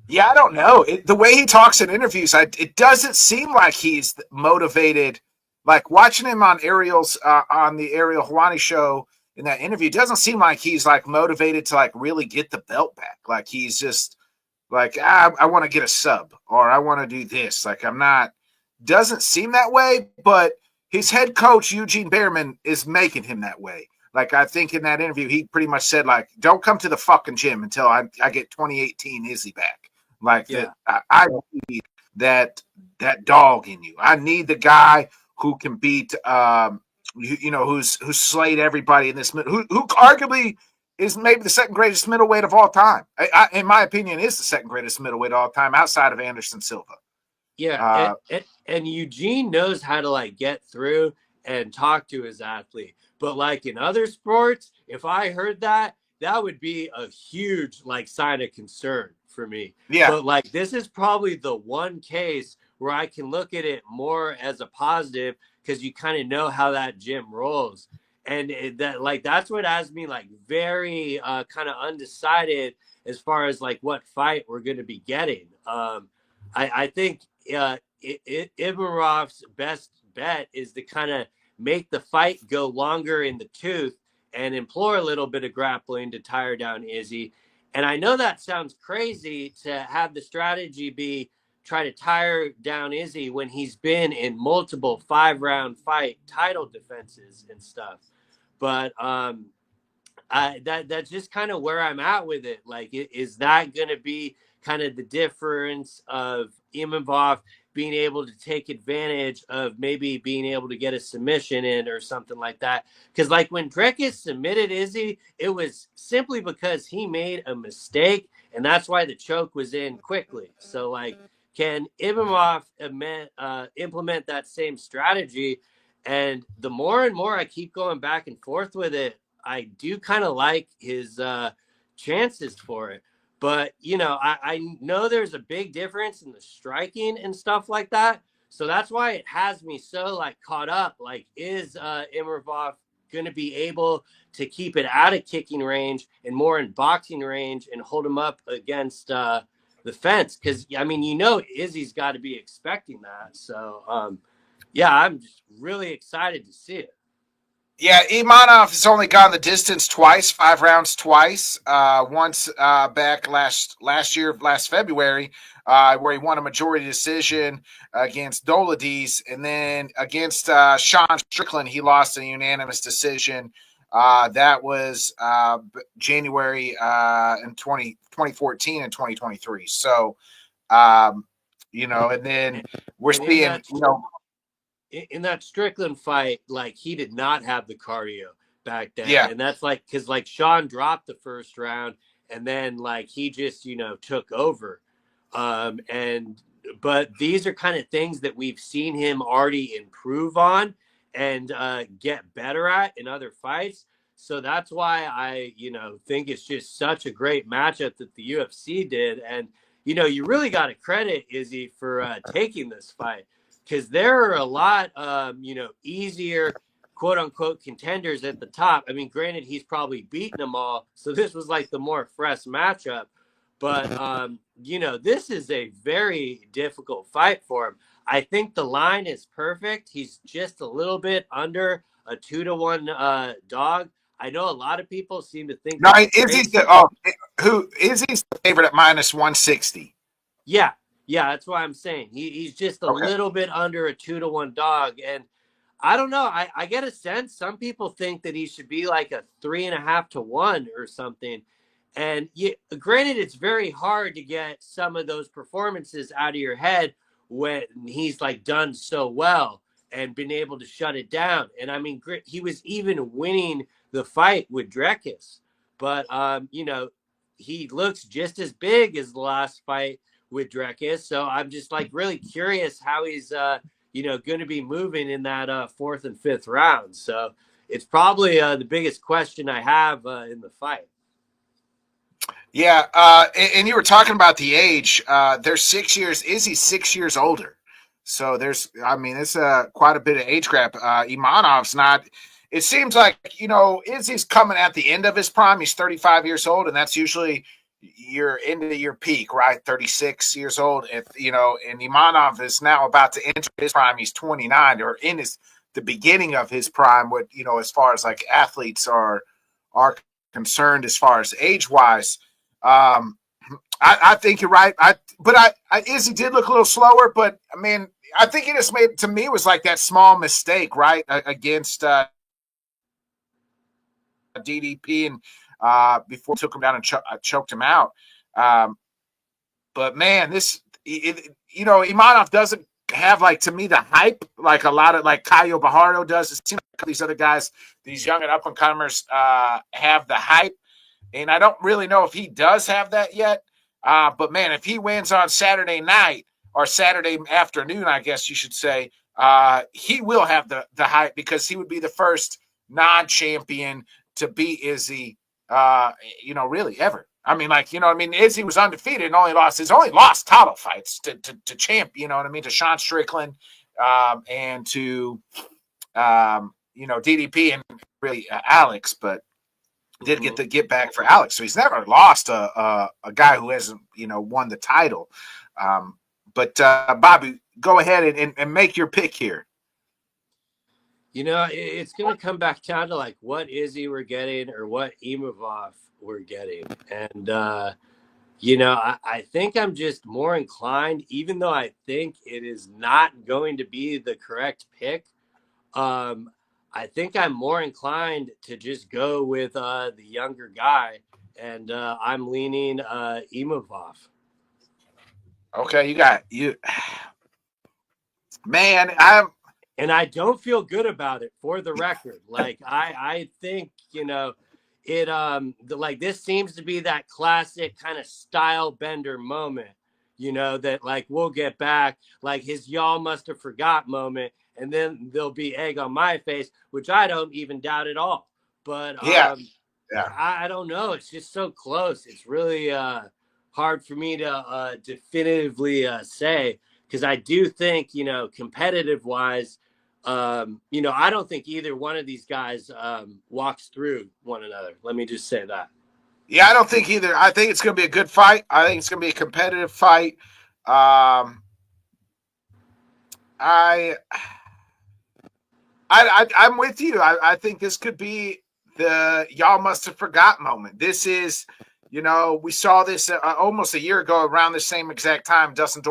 Yeah, I don't know. The way he talks in interviews, it doesn't seem like he's motivated. Like watching him on on the Ariel Helwani show in that interview, it doesn't seem like he's like motivated to like really get the belt back. Like he's just like, I want to get a sub, or I want to do this. Like I'm not. Doesn't seem that way, but his head coach Eugene Behrman is making him that way. Like I think in that interview, he pretty much said like, "Don't come to the fucking gym until I get 2018 Izzy back." Like Yeah. I need that dog in you. I need the guy who can beat who's slayed everybody in this who arguably is maybe the second greatest middleweight of all time. In my opinion, is the second greatest middleweight of all time outside of Anderson Silva. Yeah, and Eugene knows how to like get through and talk to his athlete. But like in other sports, if I heard that, that would be a huge like sign of concern for me. Yeah. But like this is probably the one case where I can look at it more as a positive because you kind of know how that gym rolls. And that's what has me like very kind of undecided as far as like what fight we're going to be getting. I think Imarov's best bet is to kind of make the fight go longer in the tooth and implore a little bit of grappling to tire down Izzy. And I know that sounds crazy to have the strategy be try to tire down Izzy when he's been in multiple 5-round fight title defenses and stuff. But that's just kind of where I'm at with it. Like, is that going to be kind of the difference of Imavov being able to take advantage of maybe being able to get a submission in or something like that? Because like when Drekis submitted Izzy, it was simply because he made a mistake, and that's why the choke was in quickly. So like, can Imavov implement that same strategy? And the more and more I keep going back and forth with it, I do kind of like his chances for it. But, you know, I know there's a big difference in the striking and stuff like that. So that's why it has me so, like, caught up. Like, is Imavov going to be able to keep it out of kicking range and more in boxing range and hold him up against the fence? Because, I mean, you know, Izzy's got to be expecting that. So, yeah, I'm just really excited to see it. Yeah, Imanov has only gone the distance twice, 5 rounds twice. Once back last February, where he won a majority decision against Dolidis, and then against Sean Strickland, he lost a unanimous decision. That was January in 2014 and 2023. So, you know, and then we're seeing, you know, in that Strickland fight, like he did not have the cardio back then. Yeah. And that's like, cause like Sean dropped the first round and then like he just, you know, took over. But these are kind of things that we've seen him already improve on and get better at in other fights. So that's why I, you know, think it's just such a great matchup that the UFC did. And, you know, you really got to credit Izzy for taking this fight, because there are a lot, you know, easier, quote unquote, contenders at the top. I mean, granted, he's probably beaten them all. So this was like the more fresh matchup. But, you know, this is a very difficult fight for him. I think the line is perfect. He's just a little bit under a 2-1 dog. I know a lot of people seem to think. No, Izzy's the favorite at -160. Yeah, that's what I'm saying. He's just a little bit under a 2-1 dog. And I don't know. I get a sense some people think that he should be like a 3.5 to 1 or something. And granted, it's very hard to get some of those performances out of your head when he's like done so well and been able to shut it down. And I mean, he was even winning the fight with Drekis. But, you know, he looks just as big as the last fight with Drekis. So I'm just like really curious how he's, you know, going to be moving in that 4th and 5th round. So it's probably the biggest question I have in the fight. Yeah, and you were talking about the age. They're 6 years. Izzy's 6 years older, so there's, I mean, it's quite a bit of age gap. Imanov's not. It seems like, you know, Izzy's coming at the end of his prime. He's 35 years old, and that's usually your end of your peak, right? 36 years old. If you know, and Imanov is now about to enter his prime. He's 29, or in the beginning of his prime. What, you know, as far as like athletes are concerned, as far as age wise. I think you're right. Izzy did look a little slower, but I mean, I think he just made, to me, was like that small mistake, right, against DDP, and before he took him down and choked him out. But man, you know, Imanov doesn't have, like, to me, the hype like a lot of, like, Caio Bajardo does. It seems like these other guys, these young and up and comers, have the hype. And I don't really know if he does have that yet. But, man, if he wins on Saturday night, or Saturday afternoon, I guess you should say, he will have the hype, because he would be the first non-champion to beat Izzy, you know, really ever. I mean, like, you know, I mean, Izzy was undefeated and only lost title fights to champ, you know what I mean, to Sean Strickland, and to, you know, DDP and really Alex, but did get the get back for Alex. So he's never lost a guy who hasn't, you know, won the title. But Bobby, go ahead and make your pick here. You know, it's going to come back down to like what Izzy we're getting or what Imavov we're getting. And I think I'm just more inclined, even though I think it is not going to be the correct pick. I think I'm more inclined to just go with the younger guy, and I'm leaning Imavov. Okay, you got you, man. And I don't feel good about it, for the record. Like I think, it like this seems to be that classic kind of style bender moment, that like we'll get back, like his y'all must have forgot moment, and then there'll be egg on my face, which I don't even doubt at all. But Yeah, yeah. I don't know. It's just so close. It's really hard for me to definitively say, because I do think, competitive wise, I don't think either one of these guys walks through one another. Let me just say that. Yeah, I don't think either. I think it's going to be a good fight. I think it's going to be a competitive fight. I I'm with you. I think this could be the y'all must have forgot moment. This is, we saw this almost a year ago around the same exact time. Dustin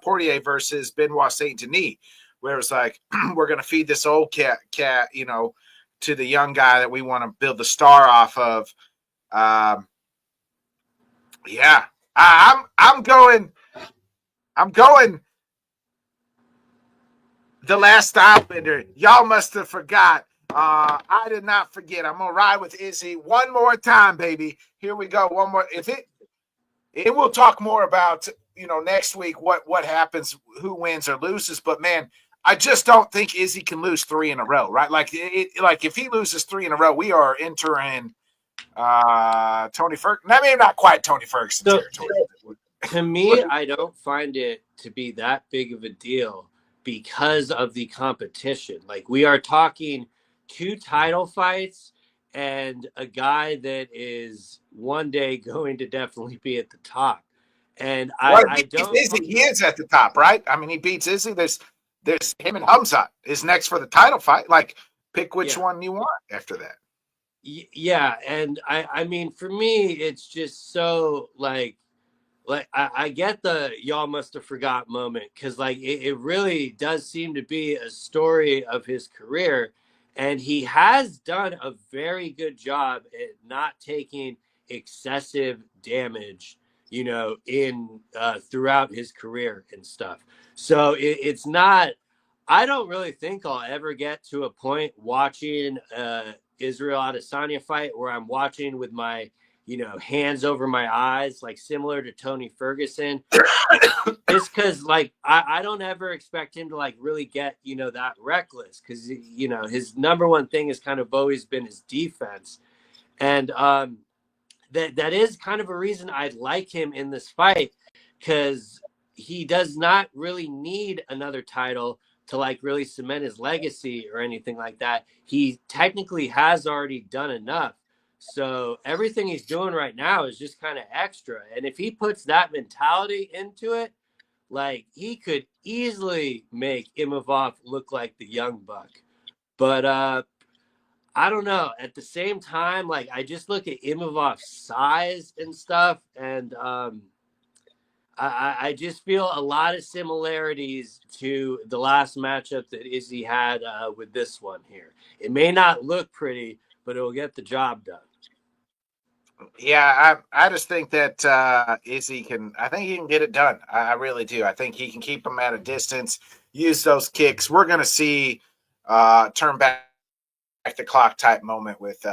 Poirier versus Benoit Saint Denis, where it's like we're gonna feed this old cat, to the young guy that we want to build the star off of. Yeah, I'm going. I'm going. The last stopbender. Y'all must have forgot. I did not forget. I'm gonna ride with Izzy one more time, baby. Here we go. One more. It we'll talk more about next week what happens, who wins or loses. But man, I just don't think Izzy can lose 3 in a row, right? Like like if he loses 3 in a row, we are entering Tony Ferguson. I mean, not quite Tony Ferguson So territory. to me, I don't find it to be that big of a deal because of the competition. Like we are talking 2 title fights and a guy that is one day going to definitely be at the top. And I don't. Izzy, he is at the top, right? I mean, he beats Izzy. There's him and Hamzat is next for the title fight. Like, pick which one you want after that. Yeah, and I mean, for me, it's just so like I get the y'all must have forgot moment, because like it really does seem to be a story of his career, and he has done a very good job at not taking excessive damage, in throughout his career and stuff. So it's not. I don't really think I'll ever get to a point watching Israel Adesanya fight where I'm watching with my hands over my eyes, like similar to Tony Ferguson. Just because, like, I don't ever expect him to, like, really get, that reckless, because, his number one thing has kind of always been his defense. And that is kind of a reason I like him in this fight, because he does not really need another title to like really cement his legacy or anything like that. He technically has already done enough. So everything he's doing right now is just kind of extra. And if he puts that mentality into it, like he could easily make Imavov look like the young buck. But I don't know. At the same time, like I just look at Imavov's size and stuff, and I just feel a lot of similarities to the last matchup that Izzy had with this one here. It may not look pretty, but it will get the job done. Yeah, I just think that Izzy can. I think he can get it done. I really do. I think he can keep him at a distance, use those kicks. We're going to see turn back the clock type moment with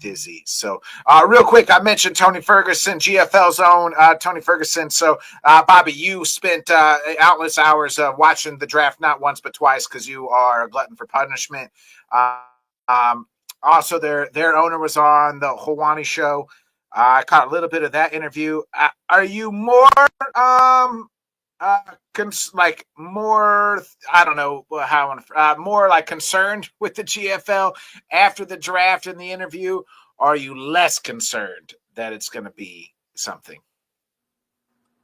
Izzy. So real quick, I mentioned Tony Ferguson, GFL's own Tony Ferguson. So Bobby, you spent countless hours watching the draft, not once but twice, because you are a glutton for punishment. Um, Also, their owner was on the Hawani show. I caught a little bit of that interview. Are you more like more, I don't know how I want to, more like concerned with the GFL after the draft and the interview? Or are you less concerned that it's going to be something?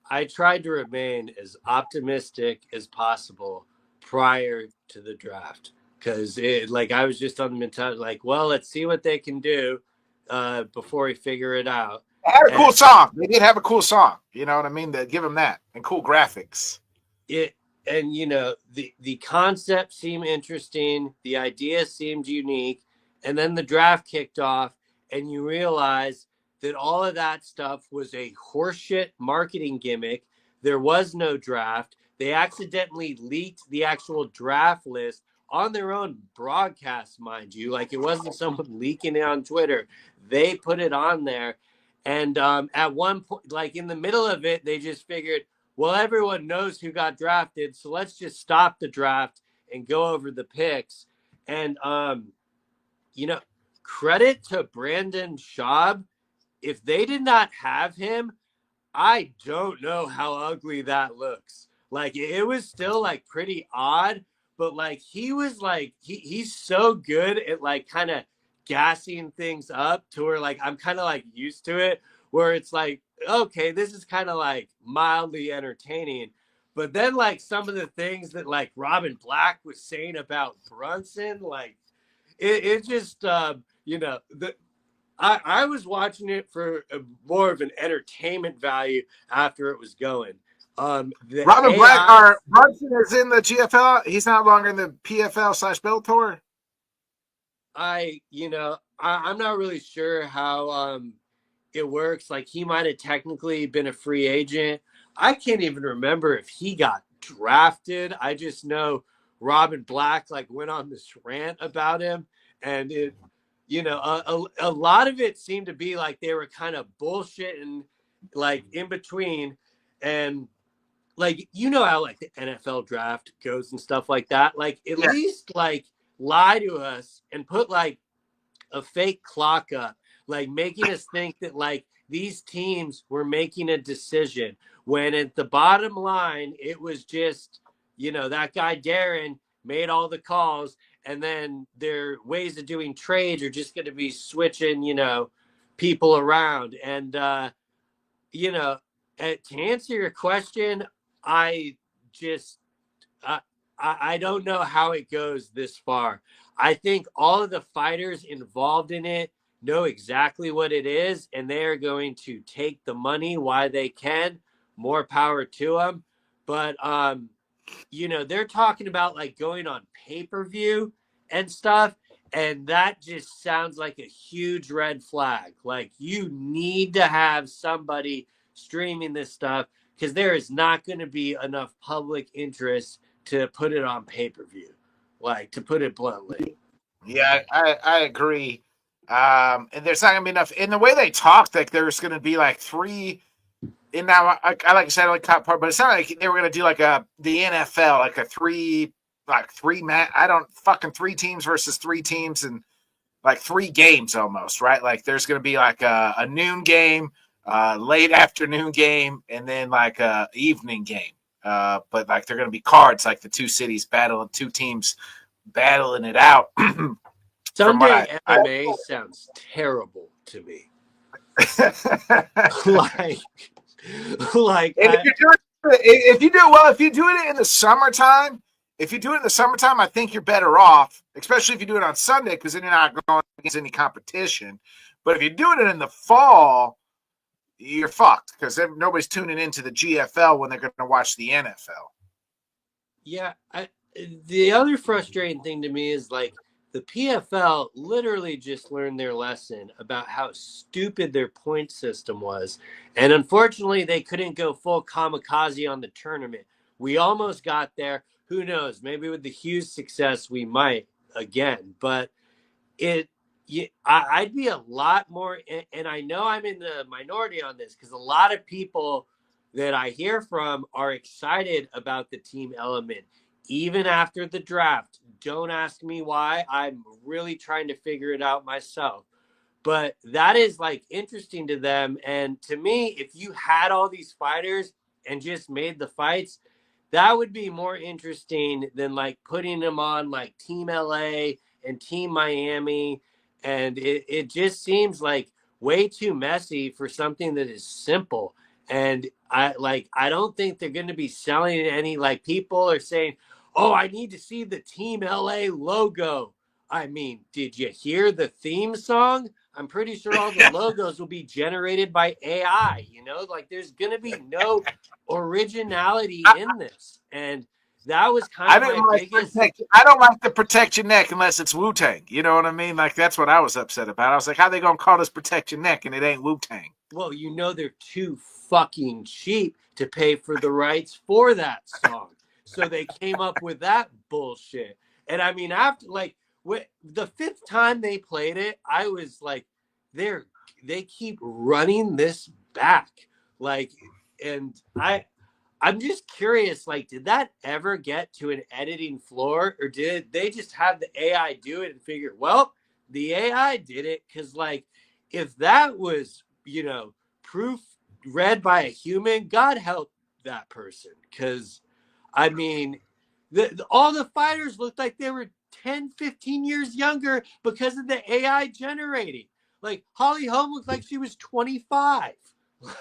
I tried to remain as optimistic as possible prior to the draft, because like I was just on the mentality like, well, let's see what they can do before we figure it out. had a And cool song. They did have a cool song. You know what I mean? They give them that and cool graphics. it and the concept seemed interesting, the idea seemed unique, and then the draft kicked off, and you realize that all of that stuff was a horseshit marketing gimmick. There was no draft. They accidentally leaked the actual draft list on their own broadcast, mind you. Like, it wasn't someone leaking it on Twitter. They put it on there. And at one point, like in the middle of it, they just figured, well, everyone knows who got drafted, so let's just stop the draft and go over the picks. And you know, credit to Brandon Schaub. If they did not have him, I don't know how ugly that looks. Like, it was still like pretty odd, but like he was like he's so good at like kind of gassing things up to where like I'm kind of like used to it, where it's like, okay, this is kind of like mildly entertaining. But then like some of the things that like Robin Black was saying about Brunson, like it just I was watching it for more of an entertainment value after it was going. The Robin Black AI, Brunson is in the GFL. He's not longer in the PFL/Bellator. I'm not really sure how it works. Like, he might have technically been a free agent. I can't even remember if he got drafted. I just know Robin Black like went on this rant about him, and a lot of it seemed to be like they were kind of bullshitting like in between. And like, how like the NFL draft goes and stuff like that, like at Yeah. least like lie to us and put like a fake clock up, like making us think that like these teams were making a decision when at the bottom line it was just that guy Darren made all the calls, and then their ways of doing trades are just going to be switching people around. And to answer your question, I just uh, I don't know how it goes this far. I think all of the fighters involved in it know exactly what it is, and they are going to take the money while they can. More power to them. But they're talking about like going on pay-per-view and stuff, and that just sounds like a huge red flag. Like, you need to have somebody streaming this stuff, because there is not going to be enough public interest to put it on pay-per-view, like, to put it bluntly. Yeah, I agree. And there's not gonna be enough. In the way they talked, like there's gonna be like three. And now I like I said, I like top part, but it's not like they were gonna do like the NFL, like a three match. I don't fucking 3 teams versus 3 teams and like 3 games almost, right? Like there's gonna be like a noon game, late afternoon game, and then like a evening game. But like they're gonna be cards, like the 2 cities battling, 2 teams battling it out. Sunday MMA sounds terrible to me. like and if you do it in the summertime, I think you're better off, especially if you do it on Sunday, because then you're not going against any competition. But if you're doing it in the fall, you're fucked, because nobody's tuning into the GFL when they're going to watch the NFL. Yeah, the other frustrating thing to me is like the PFL literally just learned their lesson about how stupid their point system was. And unfortunately, they couldn't go full kamikaze on the tournament. We almost got there. Who knows? Maybe with the Hughes success, we might again. But I'd be a lot more, and I know I'm in the minority on this, because a lot of people that I hear from are excited about the team element, even after the draft. Don't ask me why. I'm really trying to figure it out myself. But that is like interesting to them. And to me, if you had all these fighters and just made the fights, that would be more interesting than like putting them on like Team LA and Team Miami. And it just seems like way too messy for something that is simple. And I don't think they're going to be selling any, like, people are saying, oh, I need to see the Team LA logo. I mean, did you hear the theme song? I'm pretty sure all the logos will be generated by AI. Like there's gonna be no originality in this, and that was kind of my biggest. I don't like to protect your neck unless it's Wu-Tang. You know what I mean? Like that's what I was upset about. I was like, how they gonna call this protect your neck and it ain't Wu-Tang? Well, they're too fucking cheap to pay for the rights for that song. So they came up with that bullshit. And I mean, after the fifth time they played it, I was like, they keep running this back. And I'm just curious, did that ever get to an editing floor, or did they just have the AI do it and figure, well, the AI did it? Because if that was proof read by a human, God help that person. Because I mean, all the fighters looked like they were 10, 15 years younger because of the AI generating. Like Holly Holm looked like she was 25.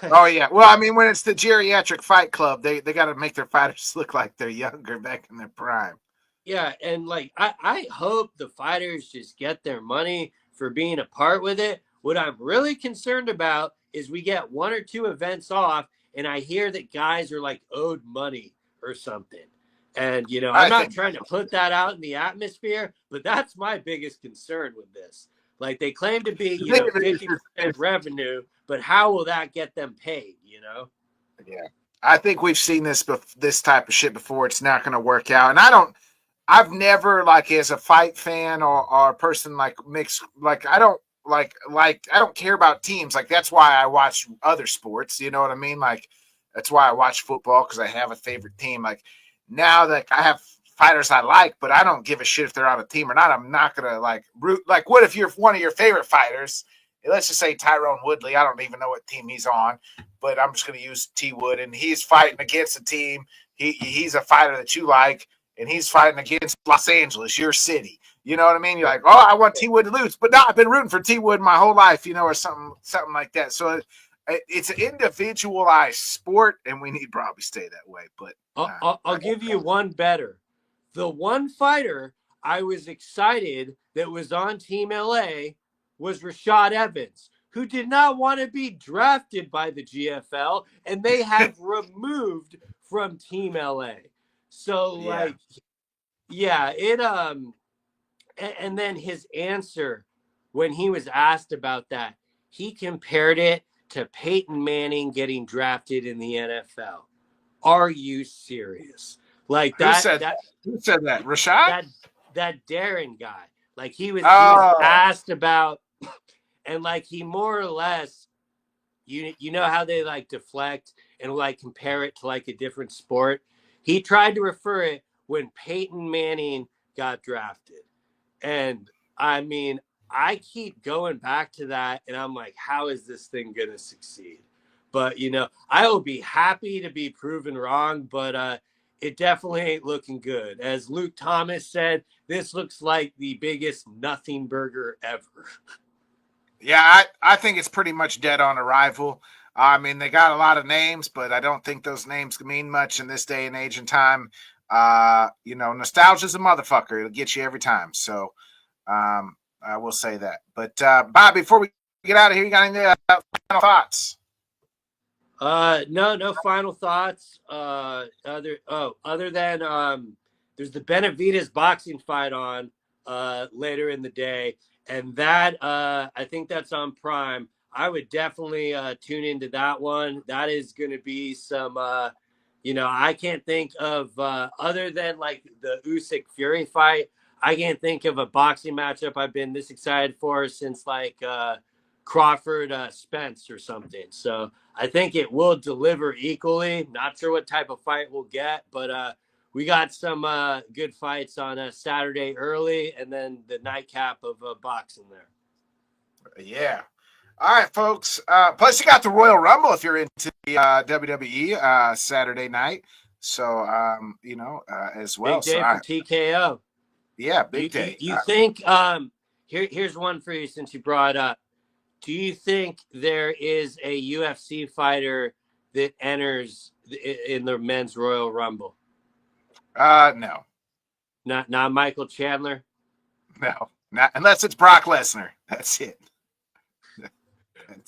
Oh yeah. Well, I mean, when it's the geriatric fight club, they got to make their fighters look like they're younger, back in their prime. Yeah, and I hope the fighters just get their money for being a part with it. What I'm really concerned about is we get one or two events off, and I hear that guys are owed money or something. And I'm not trying to put that out in the atmosphere, but that's my biggest concern with this. They claim to be 50% revenue, but how will that get them paid? Yeah, I think we've seen this type of shit before. It's not going to work out, and I've never as a fight fan or a person mixed I don't I don't care about teams. That's why I watch other sports. You know what I mean? That's why I watch football, because I have a favorite team. Now that I have fighters I like, but I don't give a shit if they're on a team or not. I'm not gonna root. What if you're one of your favorite fighters? Let's just say Tyrone Woodley. I don't even know what team he's on, but I'm just gonna use T Wood, and he's fighting against a team. He's a fighter that you like, and he's fighting against Los Angeles, your city. You know what I mean? You're like, oh, I want T Wood to lose, but no, I've been rooting for T Wood my whole life, or something like that. So it's an individualized sport, and we need to probably stay that way. But I'll give you one better. The one fighter I was excited that was on Team LA was Rashad Evans, who did not want to be drafted by the GFL, and they have removed from Team LA. So and then his answer when he was asked about that, he compared it to Peyton Manning getting drafted in the NFL. Are you serious? Who said that? Rashad? That Darren guy. He was asked about, and he more or less, you know how they deflect and compare it to a different sport. He tried to refer it when Peyton Manning got drafted. And I mean, I keep going back to that, and I'm like, how is this thing going to succeed? But, I will be happy to be proven wrong, but it definitely ain't looking good. As Luke Thomas said, this looks like the biggest nothing burger ever. Yeah, I think it's pretty much dead on arrival. I mean, they got a lot of names, but I don't think those names mean much in this day and age and time. Nostalgia's a motherfucker. It'll get you every time. So I will say that. But Bob, before we get out of here, you got any final thoughts? No final thoughts. Other than there's the Benavidez boxing fight on later in the day, and that I think that's on Prime. I would definitely tune into that one. That is going to be some. I can't think of other than the Usyk Fury fight. I can't think of a boxing matchup I've been this excited for since Crawford Spence or something. So I think it will deliver equally. Not sure what type of fight we'll get, but we got some good fights on a Saturday early, and then the nightcap of boxing there. Yeah. All right, folks. Plus, you got the Royal Rumble if you're into the WWE Saturday night. So, as well. Big day for TKO. Yeah, big day. You think? Here's one for you since you brought up. Do you think there is a UFC fighter that enters in the men's Royal Rumble? No. Not Michael Chandler? No. Not unless it's Brock Lesnar. That's it.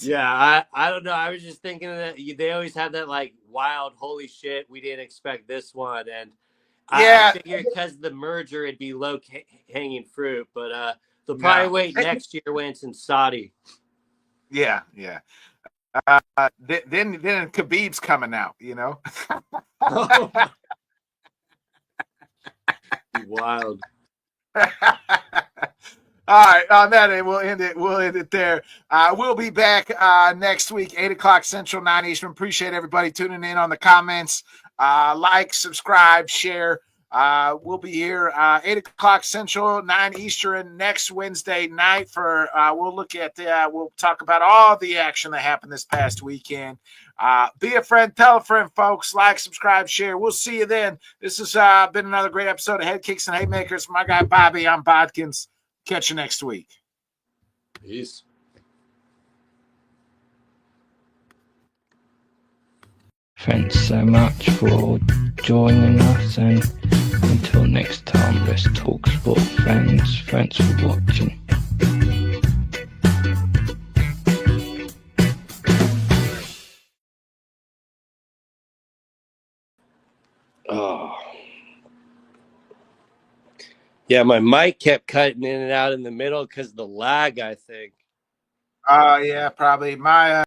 Yeah, I don't know. I was just thinking that they always have that like wild, holy shit, we didn't expect this one, and I Yeah, figured because the merger it'd be low hanging fruit, but they'll probably no, wait next year when it's in Saudi. yeah, yeah. Then Khabib's coming out, you know. Oh, wild. All right, on that, we'll end it. We'll end it there. We'll be back next week, 8 o'clock Central, 9 Eastern. Appreciate everybody tuning in on the comments. Like, subscribe, share. We'll be here 8 o'clock Central, 9 Eastern next Wednesday night for we'll look at we'll talk about all the action that happened this past weekend. Be a friend, tell a friend, folks. Like, subscribe, share. We'll see you then. This has been another great episode of Head Kicks and Haymakers. My guy Bobby, I'm Bodkins. Catch you next week. Peace. Thanks so much for joining us, and until next time, let's talk sport, fans. Thanks for watching. Oh. Yeah, my mic kept cutting in and out in the middle because of the lag, I think. Yeah, probably. My